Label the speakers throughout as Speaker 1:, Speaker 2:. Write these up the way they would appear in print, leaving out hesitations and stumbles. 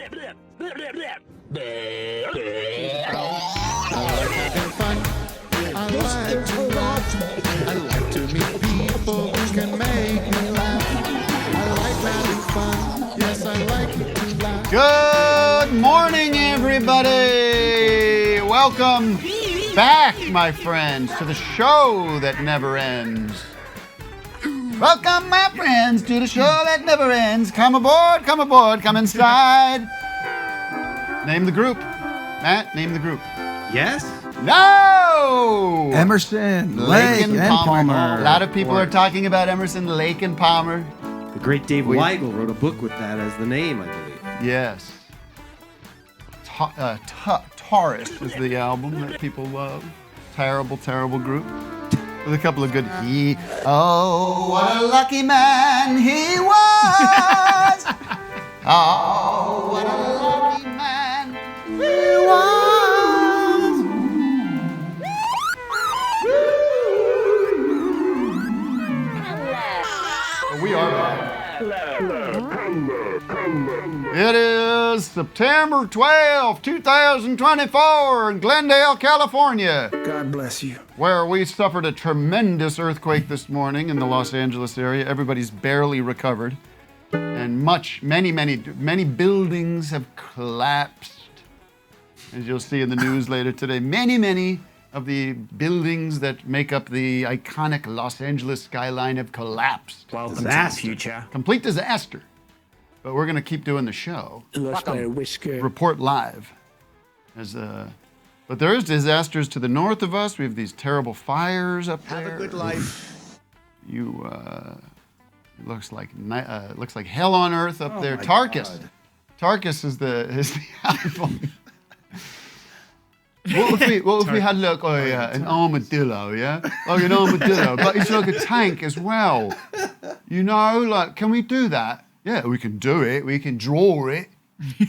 Speaker 1: I like to meet people who can make me laugh. I like having fun. Yes, I like to laugh.
Speaker 2: Good morning, everybody. Welcome back, my friends, to the show that never ends. Welcome, my friends, to the show that never ends. Come aboard, come inside. Name the group. Matt, name the group.
Speaker 3: Yes?
Speaker 2: No!
Speaker 4: Emerson, Lake, and Palmer.
Speaker 2: A lot of people are talking about Emerson, Lake, and Palmer.
Speaker 3: The great Dave Weigel wrote a book with that as the name, I believe.
Speaker 2: Yes. Taurus is the album that people love. Terrible, terrible group. With a couple of good oh, what a lucky man he was. Oh, what a lucky man he was. We are back. It is September 12, 2024 in Glendale, California.
Speaker 4: God bless you.
Speaker 2: Where we suffered a tremendous earthquake this morning in the Los Angeles area. Everybody's barely recovered. And many buildings have collapsed. As you'll see in the news later today, many of the buildings that make up the iconic Los Angeles skyline have collapsed.
Speaker 4: Welcome to the future.
Speaker 2: Complete disaster. But we're going to keep doing the show. Report live. But there is disasters to the north of us. We have these terrible fires up there.
Speaker 4: Have a good life.
Speaker 2: It looks like hell on earth up there. Tarkus.
Speaker 4: God.
Speaker 2: Tarkus is the album. What if we had like an armadillo, yeah? Like an armadillo, but it's like a tank as well. You know, like, can we do that? Yeah, we can do it. We can draw it.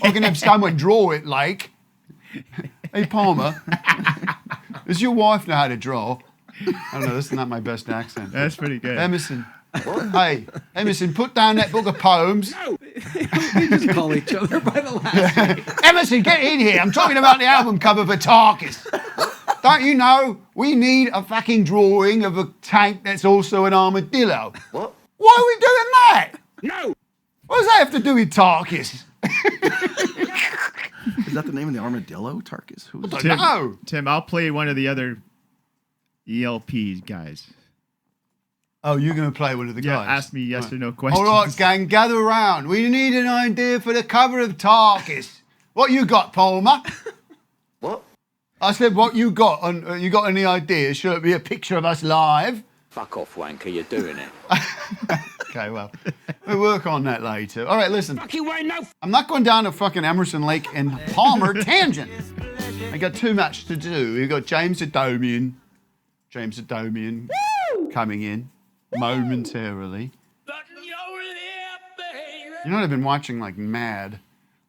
Speaker 2: I can have someone draw it, like. Hey, Palmer, does your wife know how to draw? I don't know, this is not my best accent.
Speaker 5: That's pretty good.
Speaker 2: Emerson. Hey, Emerson, put down that book of poems.
Speaker 3: No. They just call each other by the last name.
Speaker 2: Emerson, get in here. I'm talking about the album cover for Tarkus. Don't you know we need a fucking drawing of a tank that's also an armadillo?
Speaker 4: What?
Speaker 2: Why are we doing that?
Speaker 3: No.
Speaker 2: What does that have to do with Tarkus?
Speaker 4: Is that the name of the armadillo? Tarkus? Who is that?
Speaker 2: No.
Speaker 5: Tim, I'll play one of the other ELP guys.
Speaker 2: Oh, you're going to play one of the guys?
Speaker 5: Ask me yes or no questions.
Speaker 2: All right, gang, gather around. We need an idea for the cover of Tarkus. What you got, Palmer?
Speaker 4: What?
Speaker 2: I said, what you got? You got any ideas? Should it be a picture of us live?
Speaker 6: Fuck off, wanker, you're doing it.
Speaker 2: Okay, well, we'll work on that later. All right, listen.
Speaker 6: Fuck you, ain't no...
Speaker 2: I'm not going down a fucking Emerson, Lake, and Palmer tangent. I got too much to do. We've got James Adomian coming in momentarily. You know what I've been watching like mad?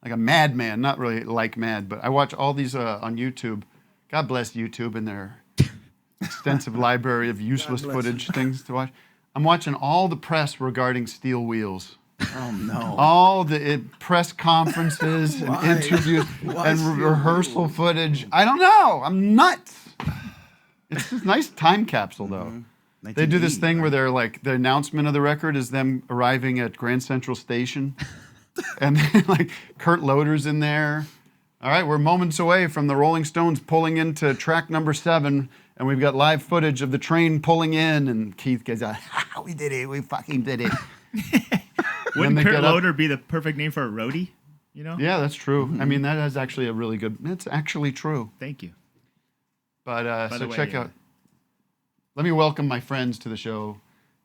Speaker 2: Like a madman, not really like mad, but I watch all these on YouTube. God bless YouTube and their extensive library of useless footage things to watch. I'm watching all the press regarding steel wheels.
Speaker 4: Oh, no.
Speaker 2: All the press conferences and interviews and rehearsal footage. I don't know. I'm nuts. It's a nice time capsule, though. They do this thing where they're like, the announcement of the record is them arriving at Grand Central Station. And then, like, Kurt Loder's in there. All right, we're moments away from the Rolling Stones pulling into track number 7. And we've got live footage of the train pulling in. And Keith goes, we did it. We fucking did it.
Speaker 5: Wouldn't Kurt Loder be the perfect name for a roadie? You know?
Speaker 2: Yeah, that's true. I mean, that is actually a really good, it's actually true.
Speaker 5: Thank you.
Speaker 2: But so check out, let me welcome my friends to the show.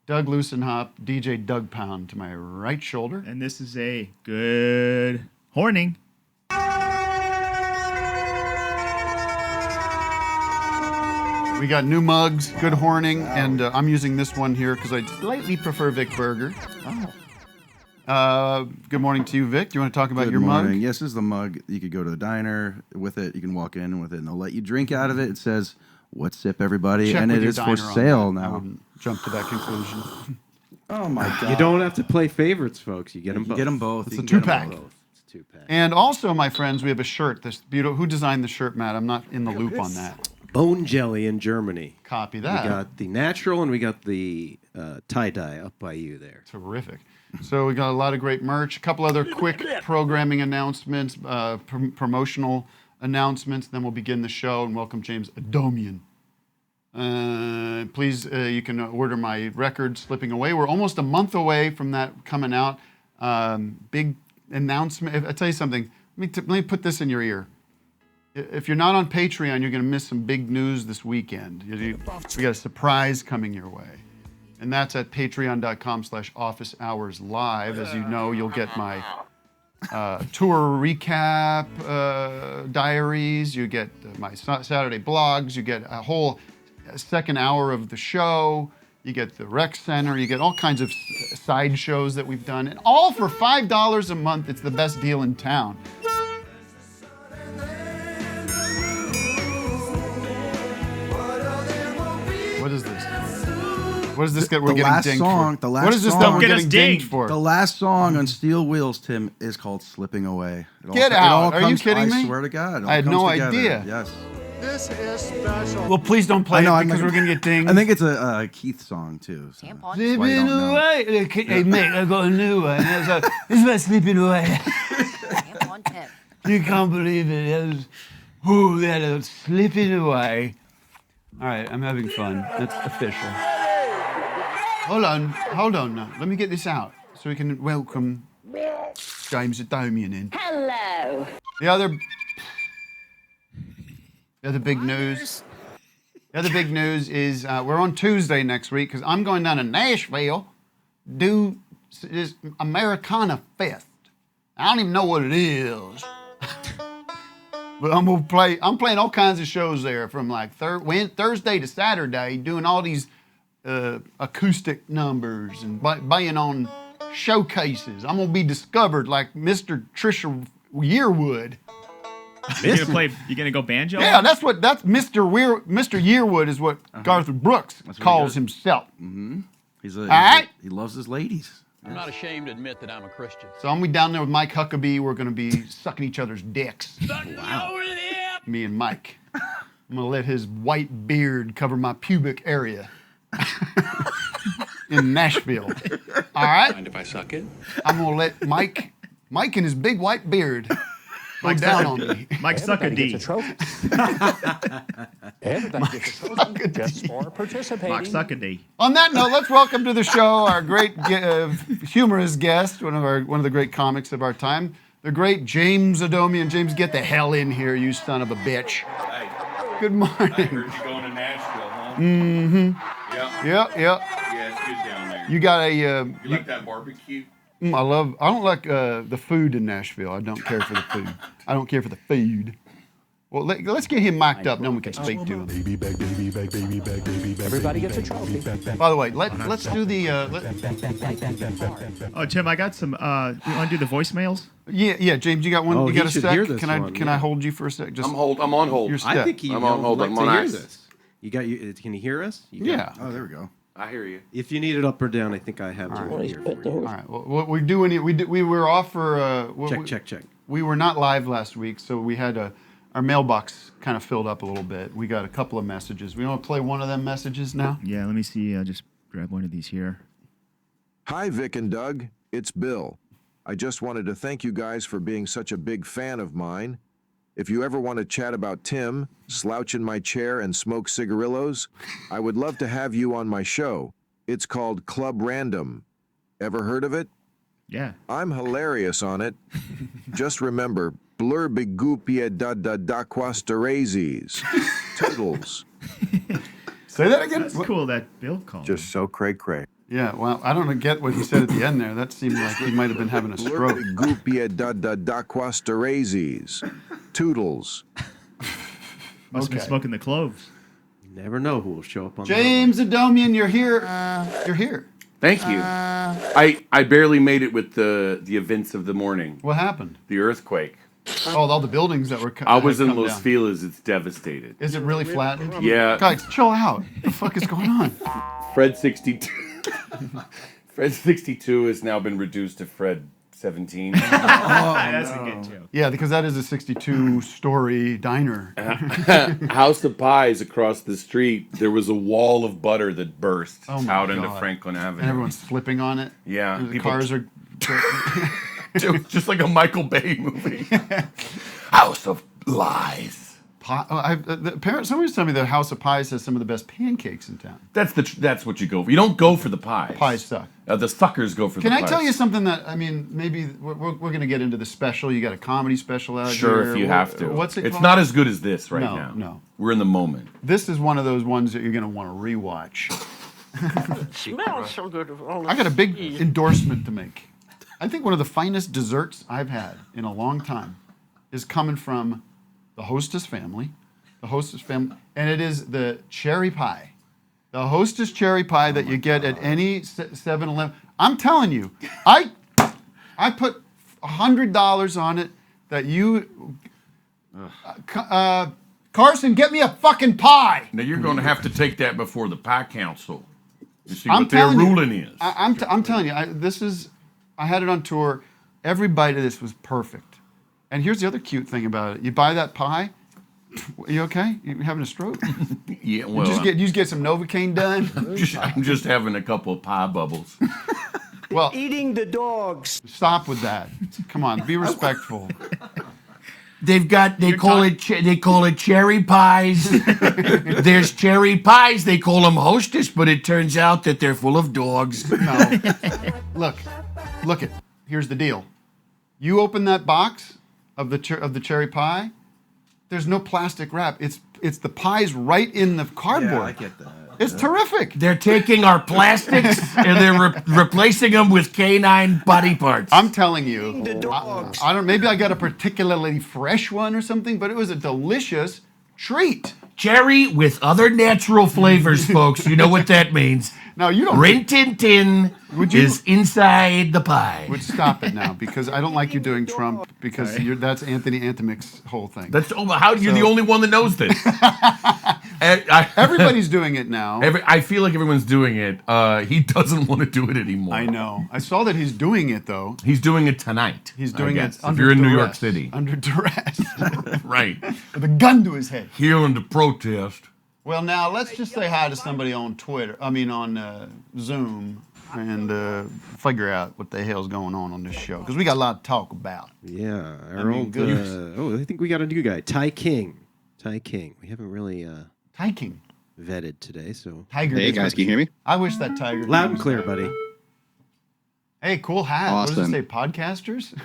Speaker 2: Doug Loosenhop, DJ Douggpound to my right shoulder.
Speaker 5: And this is a good horning.
Speaker 2: We got new mugs, good horning, and I'm using this one here because I slightly prefer Vic Berger. Good morning to you, Vic. Do you want to talk about your mug?
Speaker 4: Yes, this is the mug. You could go to the diner with it. You can walk in with it, and they'll let you drink out of it. It says, "What's sip, everybody?"
Speaker 2: Check
Speaker 4: and
Speaker 2: with
Speaker 4: it
Speaker 2: your
Speaker 4: is for
Speaker 2: diner
Speaker 4: sale
Speaker 2: on that. I
Speaker 4: now.
Speaker 2: wouldn't jump to that conclusion.
Speaker 4: Oh, my God.
Speaker 3: You don't have to play favorites, folks. You get them both.
Speaker 4: You get them both.
Speaker 2: It's
Speaker 4: You
Speaker 2: a
Speaker 4: can get 'em
Speaker 2: two-pack.
Speaker 4: both.
Speaker 3: 2-pack.
Speaker 2: And also, my friends, we have a shirt. This beautiful. Who designed the shirt, Matt? I'm not in the loop on that.
Speaker 3: Bone Jelly in Germany.
Speaker 2: Copy that.
Speaker 3: We got the natural and we got the tie-dye up by you there.
Speaker 2: Terrific. So we got a lot of great merch. A couple other quick programming announcements, promotional announcements. Then we'll begin the show and welcome James Adomian. Please, you can order my record, Slipping Away. We're almost a month away from that coming out. Big announcement. I tell you something. Let me put this in your ear. If you're not on Patreon, you're going to miss some big news this weekend. We got a surprise coming your way. And that's at patreon.com/officeHoursLive. As you know, you'll get my tour recap diaries. You get my Saturday blogs. You get a whole second hour of the show. You get the rec center. You get all kinds of side shows that we've done. And all for $5 a month. It's the best deal in town. What is this? What is this that we're getting dinged for? What is this that we're getting dinged for?
Speaker 4: The last song on Steel Wheels, Tim, is called "Slipping Away."
Speaker 2: Get out! Are you kidding me?
Speaker 4: I swear to God,
Speaker 2: I had no idea.
Speaker 4: Yes.
Speaker 1: This is special.
Speaker 2: Well, please don't play it because we're gonna get dinged.
Speaker 4: I think it's a Keith song too. So
Speaker 2: Slipping away. Hey mate, I got a new one. It's about slipping away. You can't believe it. Ooh, that is slipping away. All right, I'm having fun. That's official. Hold on now. Let me get this out so we can welcome James Adomian in.
Speaker 7: Hello.
Speaker 2: The other big news. The other big news is we're on Tuesday next week because I'm going down to Nashville, do this Americana Fest. I don't even know what it is. But I'm playing all kinds of shows there from like Thursday to Saturday, doing all these acoustic numbers and being on showcases. I'm gonna be discovered like Mr. Trisha Yearwood.
Speaker 5: You gonna go banjo?
Speaker 2: Yeah, that's Mr. Yearwood is what Garth Brooks calls himself.
Speaker 4: Mm-hmm. He loves his ladies.
Speaker 6: I'm not ashamed to admit that I'm a Christian.
Speaker 2: So I'm gonna be down there with Mike Huckabee. We're gonna be sucking each other's dicks.
Speaker 6: Wow.
Speaker 2: Me and Mike. I'm gonna let his white beard cover my pubic area in Nashville. All right.
Speaker 6: Mind if I suck it?
Speaker 2: I'm gonna let Mike and his big white beard go down on me.
Speaker 5: Mike suck a D.
Speaker 6: Everybody gets a trophy just for participating.
Speaker 5: Mike suck a D.
Speaker 2: On that note, let's welcome to the show our great humorous guest, one of the great comics of our time, the great James Adomian. James, get the hell in here, you son of a bitch.
Speaker 8: Hey,
Speaker 2: Good morning.
Speaker 8: I heard you going to Nashville, huh?
Speaker 2: Mm-hmm.
Speaker 8: Yep.
Speaker 2: Yep.
Speaker 8: Yeah, it's good down there.
Speaker 2: You got a.
Speaker 8: You like that barbecue?
Speaker 2: I don't like the food in Nashville. I don't care for the food. I don't care for the food. Well, let's get him mic'd up, then we can speak to him.
Speaker 6: Everybody gets a trophy.
Speaker 2: By the way, let's do the.
Speaker 5: Oh, Tim, I got some. You want to do the voicemails?
Speaker 2: Yeah, James, you got one?
Speaker 3: Oh,
Speaker 2: you got
Speaker 3: he
Speaker 2: a
Speaker 3: should
Speaker 2: sec?
Speaker 3: hear this
Speaker 2: Can I
Speaker 3: one,
Speaker 2: can
Speaker 3: yeah.
Speaker 2: I hold you for a sec? Just
Speaker 8: I'm on hold.
Speaker 2: your
Speaker 3: I
Speaker 2: step.
Speaker 3: think
Speaker 8: I'm on hold.
Speaker 3: like
Speaker 8: I'm
Speaker 3: to
Speaker 8: on
Speaker 3: hear
Speaker 8: ice.
Speaker 3: this. Can you hear us?
Speaker 2: Yeah.
Speaker 4: Oh, there we go.
Speaker 8: I hear you.
Speaker 3: If you need it up or down, I think I have it right here for you.
Speaker 2: All right. Well, what we're doing, we were off for.
Speaker 3: Check.
Speaker 2: We were not live last week, so we had our mailbox kind of filled up a little bit. We got a couple of messages. We want to play one of them messages now?
Speaker 5: Yeah, let me see. I'll just grab one of these here.
Speaker 9: Hi, Vic and Doug. It's Bill. I just wanted to thank you guys for being such a big fan of mine. If you ever want to chat about Tim, slouch in my chair and smoke cigarillos, I would love to have you on my show. It's called Club Random. Ever heard of it?
Speaker 5: Yeah.
Speaker 9: I'm hilarious on it. Just remember, blurbigupia da quastarazes. Toodles.
Speaker 2: Say that again?
Speaker 5: That's cool that Bill called.
Speaker 9: Just so cray-cray.
Speaker 2: Yeah, well, I don't get what he said at the end there. That seemed like he might have been having a stroke.
Speaker 9: Blurbigupia da quastarazes. Toodles.
Speaker 5: Must have been smoking the cloves.
Speaker 3: You never know who will show up on
Speaker 2: James Adomian, you're here. You're here.
Speaker 8: Thank you. I barely made it with the events of the morning.
Speaker 2: What happened?
Speaker 8: The earthquake.
Speaker 2: Oh, all the buildings that were cut.
Speaker 8: I was in Los Feliz. It's devastated.
Speaker 2: Is it really flattened?
Speaker 8: Yeah.
Speaker 2: Guys, chill out. What the fuck is going on?
Speaker 8: Fred 62. Fred 62 has now been reduced to Fred 17.
Speaker 5: That's a good joke.
Speaker 2: Yeah, because that is a 62-story diner.
Speaker 8: House of Pies across the street, there was a wall of butter that burst
Speaker 2: Oh my
Speaker 8: out into
Speaker 2: God.
Speaker 8: Franklin Avenue.
Speaker 2: And everyone's flipping on it.
Speaker 8: Yeah,
Speaker 2: The
Speaker 8: people-
Speaker 2: cars are...
Speaker 8: It was just like a Michael Bay movie. House of Lies.
Speaker 2: Somebody's telling me that House of Pies has some of the best pancakes in town.
Speaker 8: That's what you go for. You don't go for the pies.
Speaker 2: Pies suck.
Speaker 8: The suckers go for
Speaker 2: Can
Speaker 8: the
Speaker 2: I
Speaker 8: pies.
Speaker 2: tell you something that, I mean, maybe we're going to get into the special. You got a comedy special out here.
Speaker 8: Sure, if you have to.
Speaker 2: What's it
Speaker 8: It's
Speaker 2: called?
Speaker 8: not as good as this right
Speaker 2: No,
Speaker 8: now.
Speaker 2: no.
Speaker 8: We're in the moment.
Speaker 2: This is one of those ones that you're going to want to rewatch.
Speaker 6: Smells so good.
Speaker 2: I got a big endorsement to make. I think one of the finest desserts I've had in a long time is coming from the Hostess family. And it is the cherry pie. The Hostess cherry pie that you get at any 7-Eleven. I'm telling you, I put $100 on it that you... Carson, get me a fucking pie!
Speaker 8: Now you're going to have to take that before the pie council. You see
Speaker 2: I'm
Speaker 8: what their
Speaker 2: telling you,
Speaker 8: ruling is.
Speaker 2: I'm telling you, I had it on tour. Every bite of this was perfect. And here's the other cute thing about it. You buy that pie, are you okay? You having a stroke?
Speaker 8: Yeah, well,
Speaker 2: you just get some Novocaine done?
Speaker 8: I'm just having a couple of pie bubbles.
Speaker 2: Well,
Speaker 6: Eating the dogs.
Speaker 2: stop with that. Come on, be respectful.
Speaker 7: They call it cherry pies. There's cherry pies. They call them Hostess, but it turns out that they're full of dogs.
Speaker 2: No. Look it. Here's the deal. You open that box of the cherry pie. There's no plastic wrap. It's the pies right in the cardboard.
Speaker 4: Yeah, I get that.
Speaker 2: It's terrific.
Speaker 7: They're taking our plastics and they're replacing them with canine body parts.
Speaker 2: I'm telling you.
Speaker 6: The dogs.
Speaker 2: I don't. Maybe I got a particularly fresh one or something, but it was a delicious treat.
Speaker 7: Cherry with other natural flavors, folks. You know what that means.
Speaker 2: Now you don't.
Speaker 7: Rin Tin Tin
Speaker 2: Would you-
Speaker 7: is inside the pie.
Speaker 2: Would stop it now because I don't like you doing Trump because that's Anthony Antimic's whole thing.
Speaker 8: How you're the only one that knows this?
Speaker 2: Everybody's doing it now.
Speaker 8: I feel like everyone's doing it. He doesn't want to do it anymore.
Speaker 2: I know. I saw that he's doing it though.
Speaker 8: He's doing it tonight.
Speaker 2: He's doing
Speaker 8: I
Speaker 2: it
Speaker 8: guess,
Speaker 2: under
Speaker 8: if you're in
Speaker 2: duress,
Speaker 8: New York City.
Speaker 2: under duress,
Speaker 8: Right.
Speaker 2: with a gun to his head.
Speaker 8: Healing the protest.
Speaker 2: Well, now let's just say hi to somebody on on Zoom, and figure out what the hell's going on this show because we got a lot to talk about.
Speaker 3: Yeah, our
Speaker 2: mean,
Speaker 3: old.
Speaker 2: good.
Speaker 3: I think we got a new guy, Ty King. Ty King. We haven't really
Speaker 2: Hiking.
Speaker 3: vetted today, so
Speaker 2: Tiger.
Speaker 10: Hey guys, can you hear me?
Speaker 2: I wish that tiger.
Speaker 3: loud and clear, buddy.
Speaker 2: Hey, cool hat. What does
Speaker 10: Awesome.
Speaker 2: it say? Podcasters?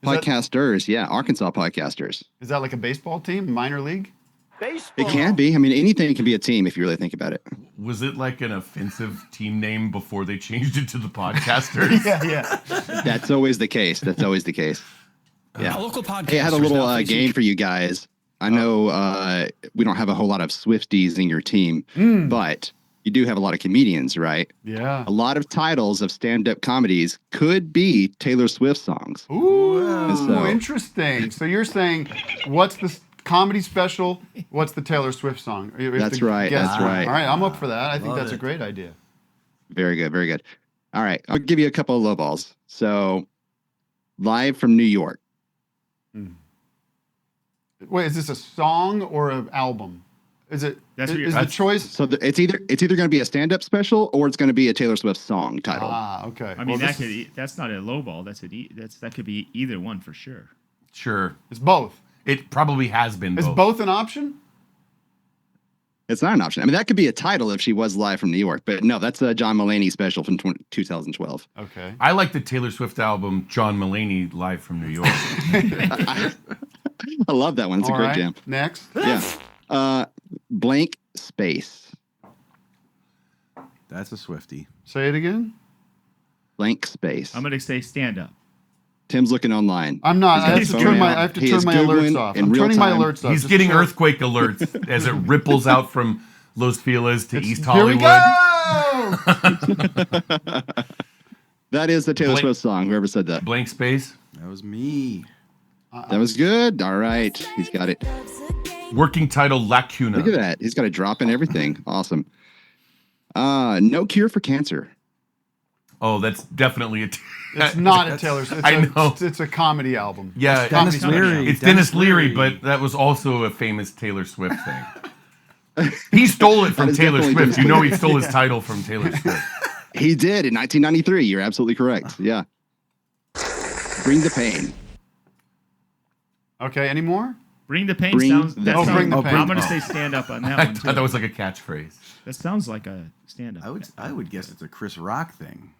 Speaker 10: Podcasters, yeah, Arkansas podcasters.
Speaker 2: Is that like a baseball team, minor league?
Speaker 6: Baseball.
Speaker 10: It can be. I mean, anything can be a team if you really think about it.
Speaker 8: Was it like an offensive team name before they changed it to the podcasters?
Speaker 2: Yeah.
Speaker 10: That's always the case. That's always the case. Yeah.
Speaker 11: Local podcast.
Speaker 10: Hey, I had a little game for you guys. I know we don't have a whole lot of Swifties in your team, but you do have a lot of comedians, right?
Speaker 2: Yeah.
Speaker 10: A lot of titles of stand-up comedies could be Taylor Swift songs.
Speaker 2: Ooh,
Speaker 10: So-
Speaker 2: interesting. So you're saying, what's the comedy special? What's the Taylor Swift song? You have
Speaker 10: That's
Speaker 2: to
Speaker 10: right,
Speaker 2: guess
Speaker 10: that's
Speaker 2: one.
Speaker 10: right.
Speaker 2: All right, I'm up for that. I think
Speaker 4: Love
Speaker 2: that's a
Speaker 4: it.
Speaker 2: great idea.
Speaker 10: Very good, very good. All right, I'll give you a couple of lowballs. So, Live from New York.
Speaker 2: Wait, is this a song or an album? Is it?
Speaker 5: That's what
Speaker 2: Is
Speaker 5: you're-
Speaker 2: the choice?
Speaker 10: So it's either going to be a stand-up special or it's going to be a Taylor Swift song title.
Speaker 2: Ah, okay.
Speaker 5: I mean, that's not a low ball. That could be either one for sure.
Speaker 8: Sure.
Speaker 2: It's both.
Speaker 8: It probably has been
Speaker 2: Is
Speaker 8: both.
Speaker 2: both an option?
Speaker 10: It's not an option. I mean, that could be a title if she was live from New York, but no, that's a John Mulaney special from 2012.
Speaker 2: Okay.
Speaker 8: I like the Taylor Swift album, John Mulaney, Live from New York.
Speaker 10: I love that one. It's a
Speaker 2: All
Speaker 10: great
Speaker 2: right.
Speaker 10: jam.
Speaker 2: Next.
Speaker 10: Yeah. Blank Space.
Speaker 4: That's a Swiftie.
Speaker 2: Say it again.
Speaker 10: Blank Space.
Speaker 5: I'm gonna say stand up.
Speaker 10: Tim's looking online.
Speaker 2: I'm not.
Speaker 10: He's
Speaker 2: I
Speaker 10: got
Speaker 2: have
Speaker 10: his
Speaker 2: to
Speaker 10: phone
Speaker 2: turn my.
Speaker 10: out.
Speaker 2: I have to
Speaker 10: He
Speaker 2: turn
Speaker 10: is
Speaker 2: my
Speaker 10: Googling
Speaker 2: alerts off.
Speaker 10: in
Speaker 2: I'm
Speaker 10: real
Speaker 2: turning my
Speaker 10: time.
Speaker 2: alerts off.
Speaker 8: He's
Speaker 2: just
Speaker 8: getting
Speaker 2: so-
Speaker 8: earthquake alerts as it ripples out from Los Feliz to East
Speaker 2: Here we
Speaker 8: Hollywood.
Speaker 2: go.
Speaker 10: That is the Taylor
Speaker 8: Blank-
Speaker 10: Swift song. Whoever said that.
Speaker 8: Blank space.
Speaker 4: That was me.
Speaker 10: That was good. All right. He's got it.
Speaker 8: Working title, Lacuna.
Speaker 10: Look at that. He's got a drop in everything. Awesome. No Cure for Cancer.
Speaker 8: Oh, that's definitely
Speaker 2: It's not a Taylor Swift.
Speaker 8: I know.
Speaker 2: It's a comedy album.
Speaker 8: Yeah,
Speaker 4: Dennis Leary.
Speaker 8: It's Dennis Leary, but that was also a famous Taylor Swift thing. He stole it from
Speaker 10: That is
Speaker 8: Taylor
Speaker 10: definitely
Speaker 8: Swift.
Speaker 10: Dennis
Speaker 8: You know,
Speaker 10: Leary.
Speaker 8: he stole his title from Taylor Swift.
Speaker 10: He did in 1993. You're absolutely correct. Yeah. Bring the pain.
Speaker 2: Okay, any more?
Speaker 5: Bring the pain
Speaker 10: Bring
Speaker 5: sounds.
Speaker 10: the
Speaker 5: That
Speaker 10: pain.
Speaker 5: sounds
Speaker 2: Bring the pain.
Speaker 5: I'm gonna say stand up on that
Speaker 8: I
Speaker 5: one
Speaker 8: thought that
Speaker 5: too.
Speaker 8: was like a catchphrase.
Speaker 5: That sounds like a stand up.
Speaker 4: I would guess it's a Chris Rock thing.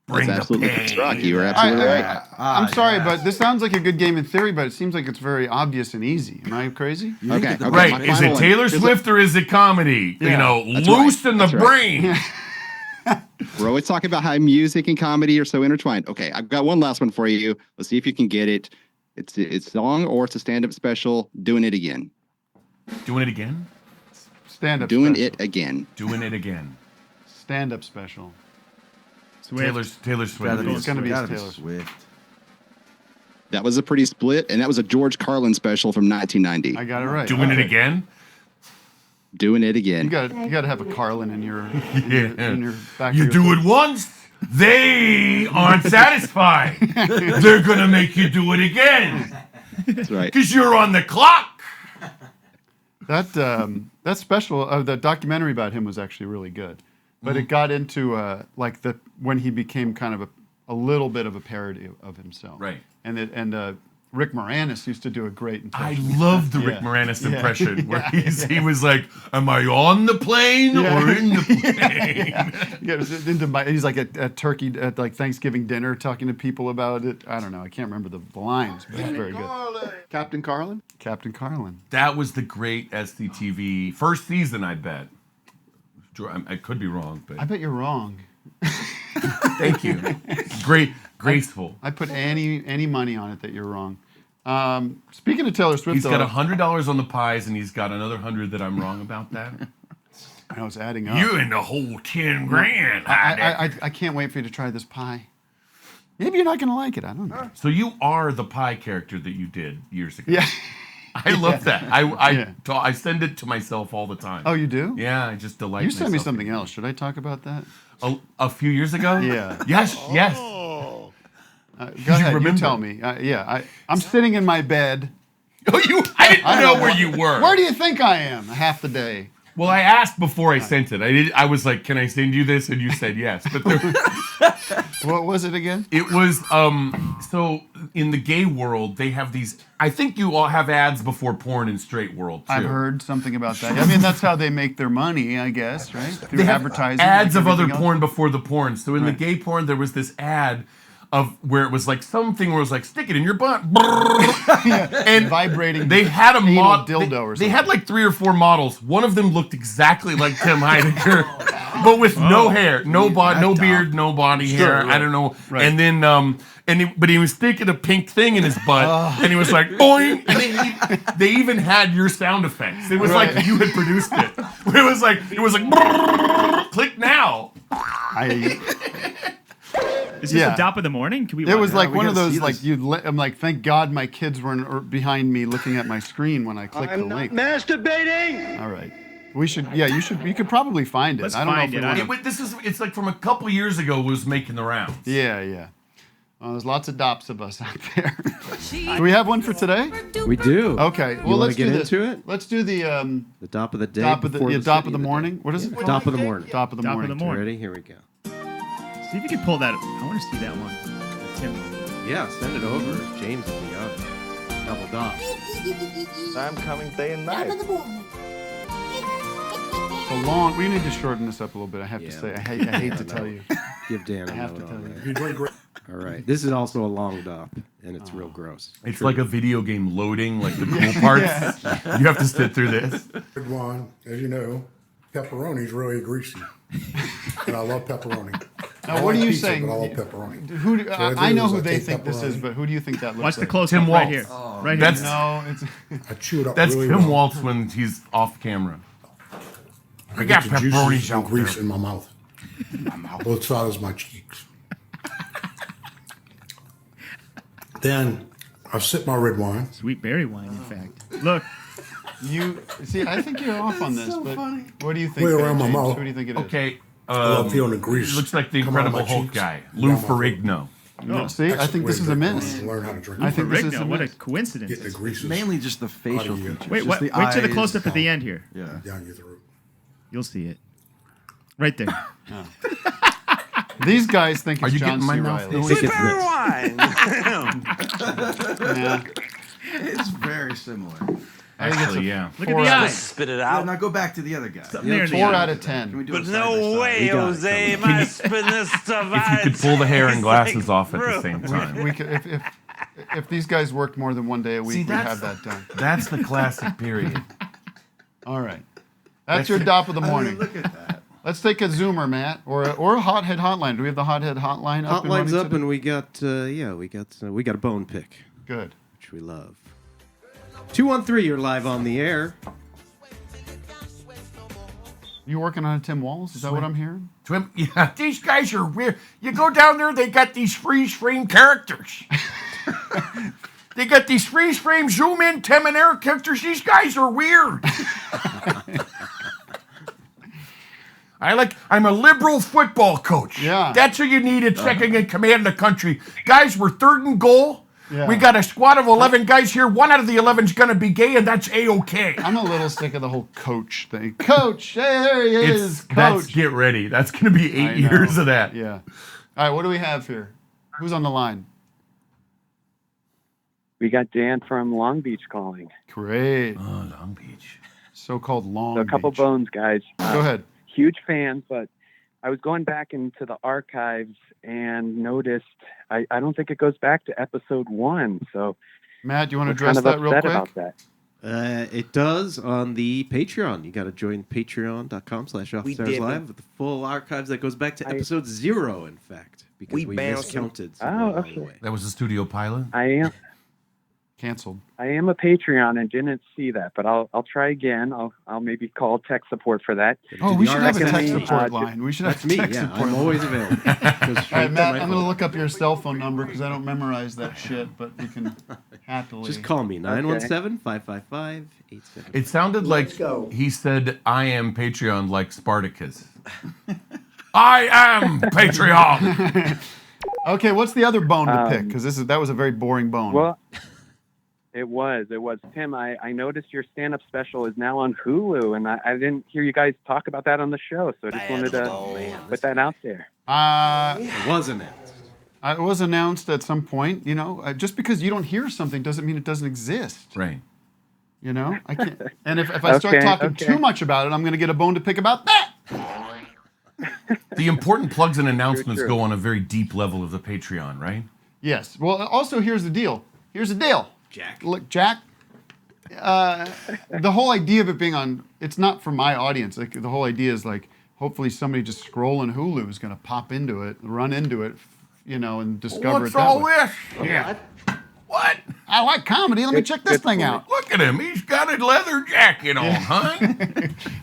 Speaker 8: Bring
Speaker 10: That's
Speaker 8: the
Speaker 10: absolutely
Speaker 8: pain.
Speaker 10: Chris Rock. You were absolutely right.
Speaker 2: I'm sorry, but this sounds like a good game in theory, but it seems like it's very obvious and easy. Am I crazy?
Speaker 10: Okay.
Speaker 4: the-
Speaker 8: Right.
Speaker 10: my
Speaker 8: Is
Speaker 10: final
Speaker 8: it
Speaker 10: one.
Speaker 8: Taylor
Speaker 10: Here's
Speaker 8: Swift or is it comedy?
Speaker 2: Yeah,
Speaker 8: You know,
Speaker 10: that's
Speaker 8: loose
Speaker 10: right.
Speaker 8: in the
Speaker 10: That's right.
Speaker 8: brain.
Speaker 10: We're always talking about how music and comedy are so intertwined. Okay, I've got one last one for you. Let's see if you can get it. It's song or it's a stand-up special. Doing it again.
Speaker 8: Doing it again?
Speaker 2: Stand up.
Speaker 10: Doing
Speaker 2: special.
Speaker 10: it again.
Speaker 8: Doing it again.
Speaker 2: Stand up special.
Speaker 5: Swift.
Speaker 8: Taylor Swift.
Speaker 4: Gotta be
Speaker 2: It's gonna be
Speaker 4: gotta
Speaker 2: Taylor
Speaker 4: Swift.
Speaker 10: That was a pretty split, and that was a George Carlin special from 1990.
Speaker 2: I got it right.
Speaker 8: Doing it
Speaker 2: Okay.
Speaker 8: again?
Speaker 10: Doing it
Speaker 2: You
Speaker 10: again.
Speaker 2: got to have a Carlin in your
Speaker 8: Yeah.
Speaker 2: in your back.
Speaker 8: You
Speaker 2: of your
Speaker 8: do it once, they aren't satisfied. They're going to make you do it again
Speaker 10: That's right.
Speaker 8: because you're on the clock.
Speaker 2: That special, the documentary about him was actually really good, but it got into like when he became kind of a little bit of a parody of himself.
Speaker 8: Right.
Speaker 2: And Rick Moranis used to do a great
Speaker 8: I
Speaker 2: impression.
Speaker 8: love the Rick
Speaker 2: Yeah.
Speaker 8: Moranis
Speaker 2: Yeah.
Speaker 8: impression where he was like, am I on the plane or in the plane?
Speaker 2: Yeah, it was he's like at turkey at like Thanksgiving dinner talking to people about it. I don't know. I can't remember the lines, but it's very good.
Speaker 9: Captain Carlin?
Speaker 2: Captain Carlin.
Speaker 8: That was the great SCTV first season, I bet. I could be wrong, but
Speaker 2: I bet you're wrong.
Speaker 8: thank you. Graceful.
Speaker 2: I put any money on it that you're wrong. Speaking of Taylor Swift,
Speaker 8: He's got
Speaker 2: though,
Speaker 8: $100 on the pies, and he's got another 100 that I'm wrong about that.
Speaker 2: I know it's adding up.
Speaker 8: You in the whole 10 grand.
Speaker 2: I can't wait for you to try this pie. Maybe you're not going to like it. I don't know.
Speaker 8: So you are the pie character that you did years ago.
Speaker 2: Yeah.
Speaker 8: I love that. I
Speaker 2: Yeah.
Speaker 8: send it to myself all the time.
Speaker 2: Oh, you do?
Speaker 8: Yeah, I just delight
Speaker 2: You sent me
Speaker 8: myself.
Speaker 2: something else. Should I talk about that?
Speaker 8: A few years ago?
Speaker 2: Yeah.
Speaker 8: Yes.
Speaker 2: Go ahead. You
Speaker 8: remember?
Speaker 2: tell me. I'm sitting in my bed.
Speaker 8: Oh, I didn't know where you were.
Speaker 2: Where do you think I am? Half the day.
Speaker 8: Well, I asked before I sent it. I was like, "Can I send you this?" And you said yes. But
Speaker 2: What was it again?
Speaker 8: it was so in the gay world they have these. I think you all have ads before porn in straight world too.
Speaker 2: I've heard something about that. I mean, that's how they make their money, I guess, right? Through
Speaker 8: They have
Speaker 2: advertising.
Speaker 8: ads
Speaker 2: like
Speaker 8: of other
Speaker 2: everything else.
Speaker 8: porn before the porn. So in the
Speaker 2: Right.
Speaker 8: gay porn, there was this ad of where it was like something where it was like stick it in your butt, and
Speaker 2: Vibrating.
Speaker 8: they had a
Speaker 2: anal
Speaker 8: model.
Speaker 2: dildo or
Speaker 8: They
Speaker 2: something.
Speaker 8: had like 3 or 4 models. One of them looked exactly like Tim Heidecker, but with no hair, no beard, no body hair.
Speaker 2: right.
Speaker 8: I don't know.
Speaker 2: Right.
Speaker 8: And then but he was sticking a pink thing in his butt, and he was like boing. And they even had your sound effects. It was
Speaker 2: Right.
Speaker 8: like you had produced it. It was like click now.
Speaker 5: Is this
Speaker 2: Yeah.
Speaker 5: a Dopp of the morning? Can we?
Speaker 2: It
Speaker 5: watch
Speaker 2: was
Speaker 5: that?
Speaker 2: like
Speaker 4: we
Speaker 2: one of
Speaker 4: gotta
Speaker 2: those,
Speaker 4: see
Speaker 2: like
Speaker 4: this.
Speaker 2: I'm like, thank God my kids weren't behind me looking at my screen when I clicked the link.
Speaker 6: Masturbating!
Speaker 2: All right, we should. Yeah, you could probably find it.
Speaker 5: Let's
Speaker 2: I don't
Speaker 5: find
Speaker 2: know
Speaker 5: it.
Speaker 2: if we wanna-
Speaker 8: It's like from a couple years ago was making the rounds.
Speaker 2: Yeah. There's lots of Dopps of us out there. Do we have one for today?
Speaker 3: We do.
Speaker 2: Okay. Well,
Speaker 3: wanna
Speaker 2: let's
Speaker 3: get
Speaker 2: do this.
Speaker 3: into it?
Speaker 2: Let's do the
Speaker 3: The top of the day.
Speaker 2: Dop of the
Speaker 3: before
Speaker 2: Dop
Speaker 3: city
Speaker 2: of the morning. What is it called?
Speaker 3: Top of the morning.
Speaker 2: Dop of the
Speaker 5: Dop of
Speaker 2: morning.
Speaker 5: the morning.
Speaker 3: Ready? Here we go.
Speaker 5: See if you can pull that. I want to see that one. Tim.
Speaker 3: Yeah, send it over. James in the oven. Double dot.
Speaker 6: I'm coming day and night.
Speaker 2: It's a long. We need to shorten this up a little bit. I have to
Speaker 3: Yeah.
Speaker 2: say. I hate to tell you.
Speaker 3: Give Dan a
Speaker 2: I have
Speaker 3: note
Speaker 2: to tell
Speaker 3: on
Speaker 2: you.
Speaker 3: that.
Speaker 7: You're doing great.
Speaker 3: All right. This is also a long dop, and it's real gross.
Speaker 8: It's like a video game loading, like the cool parts. You have to sit through this.
Speaker 11: Red wine, as you know, pepperoni's really greasy, and I love pepperoni.
Speaker 2: Now,
Speaker 11: I
Speaker 2: what
Speaker 11: like
Speaker 2: are you
Speaker 11: pizza,
Speaker 2: saying?
Speaker 11: But I love pepperoni.
Speaker 2: Who?
Speaker 11: So what I
Speaker 2: I
Speaker 11: do
Speaker 2: know
Speaker 11: is
Speaker 2: who
Speaker 11: I
Speaker 2: they
Speaker 11: take
Speaker 2: think this is,
Speaker 11: pepperoni.
Speaker 2: but who do you think that looks
Speaker 5: Watch the
Speaker 2: like?
Speaker 5: close
Speaker 8: Tim
Speaker 5: up right
Speaker 8: Waltz.
Speaker 5: here. Right here.
Speaker 8: That's
Speaker 2: No, it's
Speaker 11: I chew it up
Speaker 8: that's
Speaker 11: really
Speaker 8: Tim
Speaker 11: well.
Speaker 8: Waltz when he's off camera.
Speaker 11: I
Speaker 8: got
Speaker 11: get the
Speaker 8: pepperonis
Speaker 11: juices and
Speaker 8: out
Speaker 11: grease
Speaker 8: there.
Speaker 11: in my mouth. Both sides of my cheeks. Then I sip my red wine.
Speaker 5: Sweet berry wine, in fact. Look,
Speaker 2: you. See, I think you're off on this, but what do you think?
Speaker 11: Way
Speaker 2: there,
Speaker 11: around my
Speaker 2: James?
Speaker 11: mouth.
Speaker 2: Who do you think it is?
Speaker 8: Okay,
Speaker 11: I love feeling the grease.
Speaker 8: Looks like the
Speaker 11: come out of
Speaker 8: Incredible
Speaker 11: my
Speaker 8: Hulk
Speaker 11: cheeks,
Speaker 8: guy,
Speaker 11: down
Speaker 8: Lou
Speaker 11: my throat.
Speaker 8: Ferrigno.
Speaker 2: No, see, I think this is a miss.
Speaker 11: Learn how to drink.
Speaker 2: I think this is a
Speaker 5: What a
Speaker 2: miss.
Speaker 5: coincidence.
Speaker 11: Get the greases
Speaker 4: Mainly just the facial
Speaker 11: Out of you.
Speaker 4: features.
Speaker 5: Wait,
Speaker 4: just the
Speaker 5: wait to the
Speaker 4: eyes.
Speaker 5: close up at the end here.
Speaker 4: Yeah.
Speaker 11: down your throat.
Speaker 5: You'll see it. Right there.
Speaker 2: These guys think
Speaker 8: Are
Speaker 2: it's
Speaker 8: you
Speaker 2: John
Speaker 8: getting my
Speaker 2: C.
Speaker 8: mouth
Speaker 2: Reilly.
Speaker 8: noise?
Speaker 2: Yeah.
Speaker 4: It's very similar.
Speaker 8: Actually, yeah.
Speaker 5: Look at the eyes.
Speaker 6: Spit it
Speaker 4: Yeah,
Speaker 6: out.
Speaker 4: now go back to the other guy.
Speaker 5: Something there in the
Speaker 2: 4
Speaker 5: eye.
Speaker 2: out of
Speaker 4: Can
Speaker 2: 10.
Speaker 4: we do
Speaker 6: But
Speaker 4: it side
Speaker 6: no
Speaker 4: by
Speaker 6: way,
Speaker 4: side?
Speaker 6: Jose. My spin this stuff
Speaker 8: If you could pull the hair and glasses off at the same time.
Speaker 2: We could, if these guys worked more than one day a week, we'd
Speaker 8: that's-
Speaker 2: have that done.
Speaker 8: That's the classic period.
Speaker 2: All right. That's your Dopp of the morning.
Speaker 4: Look at that.
Speaker 2: Let's take a Zoomer, Matt, or a Hothead hotline. Do we have the Hothead hotline up? and
Speaker 3: Hotline's
Speaker 2: running
Speaker 3: up,
Speaker 2: today?
Speaker 3: and we got a bone pick,
Speaker 2: Good.
Speaker 3: which we love. 213, you're live on the air.
Speaker 2: You working on a Tim Walls? Is that what I'm hearing?
Speaker 7: Yeah, these guys are weird. You go down there, they got these freeze frame characters. They got these freeze frame zoom in Tim and Eric characters. These guys are weird. I'm a liberal football coach.
Speaker 2: Yeah.
Speaker 7: That's who you need at second in command of the country. Guys, we're third and goal.
Speaker 2: Yeah.
Speaker 7: We got a squad of 11 guys here. One out of the 11 is going to be gay, and that's A-okay.
Speaker 2: I'm a little sick of the whole coach thing. Coach, hey, there he is,
Speaker 8: That's
Speaker 2: coach.
Speaker 8: get ready. That's going to be
Speaker 2: I
Speaker 8: 8
Speaker 2: know.
Speaker 8: years of that.
Speaker 2: Yeah. All right, what do we have here? Who's on the line?
Speaker 12: We got Dan from Long Beach calling.
Speaker 2: Great.
Speaker 8: Oh, Long Beach.
Speaker 2: So-called Long
Speaker 12: So a couple
Speaker 2: Beach.
Speaker 12: bones, guys.
Speaker 2: Go ahead.
Speaker 12: Huge fans, but I was going back into the archives and noticed I don't think it goes back to episode 1. So
Speaker 2: Matt, do you want to
Speaker 12: I'm
Speaker 2: address
Speaker 12: kind of
Speaker 2: that real
Speaker 12: upset
Speaker 2: quick?
Speaker 12: about that.
Speaker 3: It does on the Patreon. You got to join patreon.com/OffStars Live with the full archives that goes back to episode 0, in fact, because we miscounted.
Speaker 12: Okay.
Speaker 8: That was the studio pilot?
Speaker 12: I
Speaker 2: Canceled.
Speaker 12: am a Patreon and didn't see that, but I'll try again. I'll maybe call tech support for that.
Speaker 2: Oh, we should have a tech
Speaker 12: Secondly,
Speaker 2: support line. We should have
Speaker 3: That's me,
Speaker 2: a tech
Speaker 3: yeah.
Speaker 2: support
Speaker 3: I'm
Speaker 2: line.
Speaker 3: always available. Goes
Speaker 2: All
Speaker 3: straight
Speaker 2: right,
Speaker 3: to
Speaker 2: Matt,
Speaker 3: my
Speaker 2: I'm going
Speaker 3: phone.
Speaker 2: to look up your cell phone number because I don't memorize that shit, but we can happily.
Speaker 3: Just call me, 917-555-87.
Speaker 8: It sounded like he said, I am Patreon like Spartacus. I am Patreon.
Speaker 2: Okay, what's the other bone to pick? Because that was a very boring bone.
Speaker 12: Well, it was. Tim, I noticed your stand-up special is now on Hulu, and I didn't hear you guys talk about that on the show, so I just wanted to put that out there.
Speaker 3: It was announced.
Speaker 2: It was announced at some point. You know, just because you don't hear something doesn't mean it doesn't exist.
Speaker 8: Right.
Speaker 2: You know, I can't. And if I start talking too much about it, I'm going to get a bone to pick about that.
Speaker 8: The important plugs and announcements
Speaker 2: True.
Speaker 8: go on a very deep level of the Patreon, right?
Speaker 2: Yes. Well, also here's the deal.
Speaker 3: Jack.
Speaker 2: Look, Jack. The whole idea of it being on, it's not for my audience. Like the whole idea is like, hopefully somebody just scrolling Hulu is going to pop into it, run into it, you know, and discover
Speaker 7: What's
Speaker 2: it that
Speaker 7: all
Speaker 2: way.
Speaker 7: this?
Speaker 2: Yeah. What? I like comedy. Let me check this thing out.
Speaker 7: Look at him. He's got a leather jacket on, huh?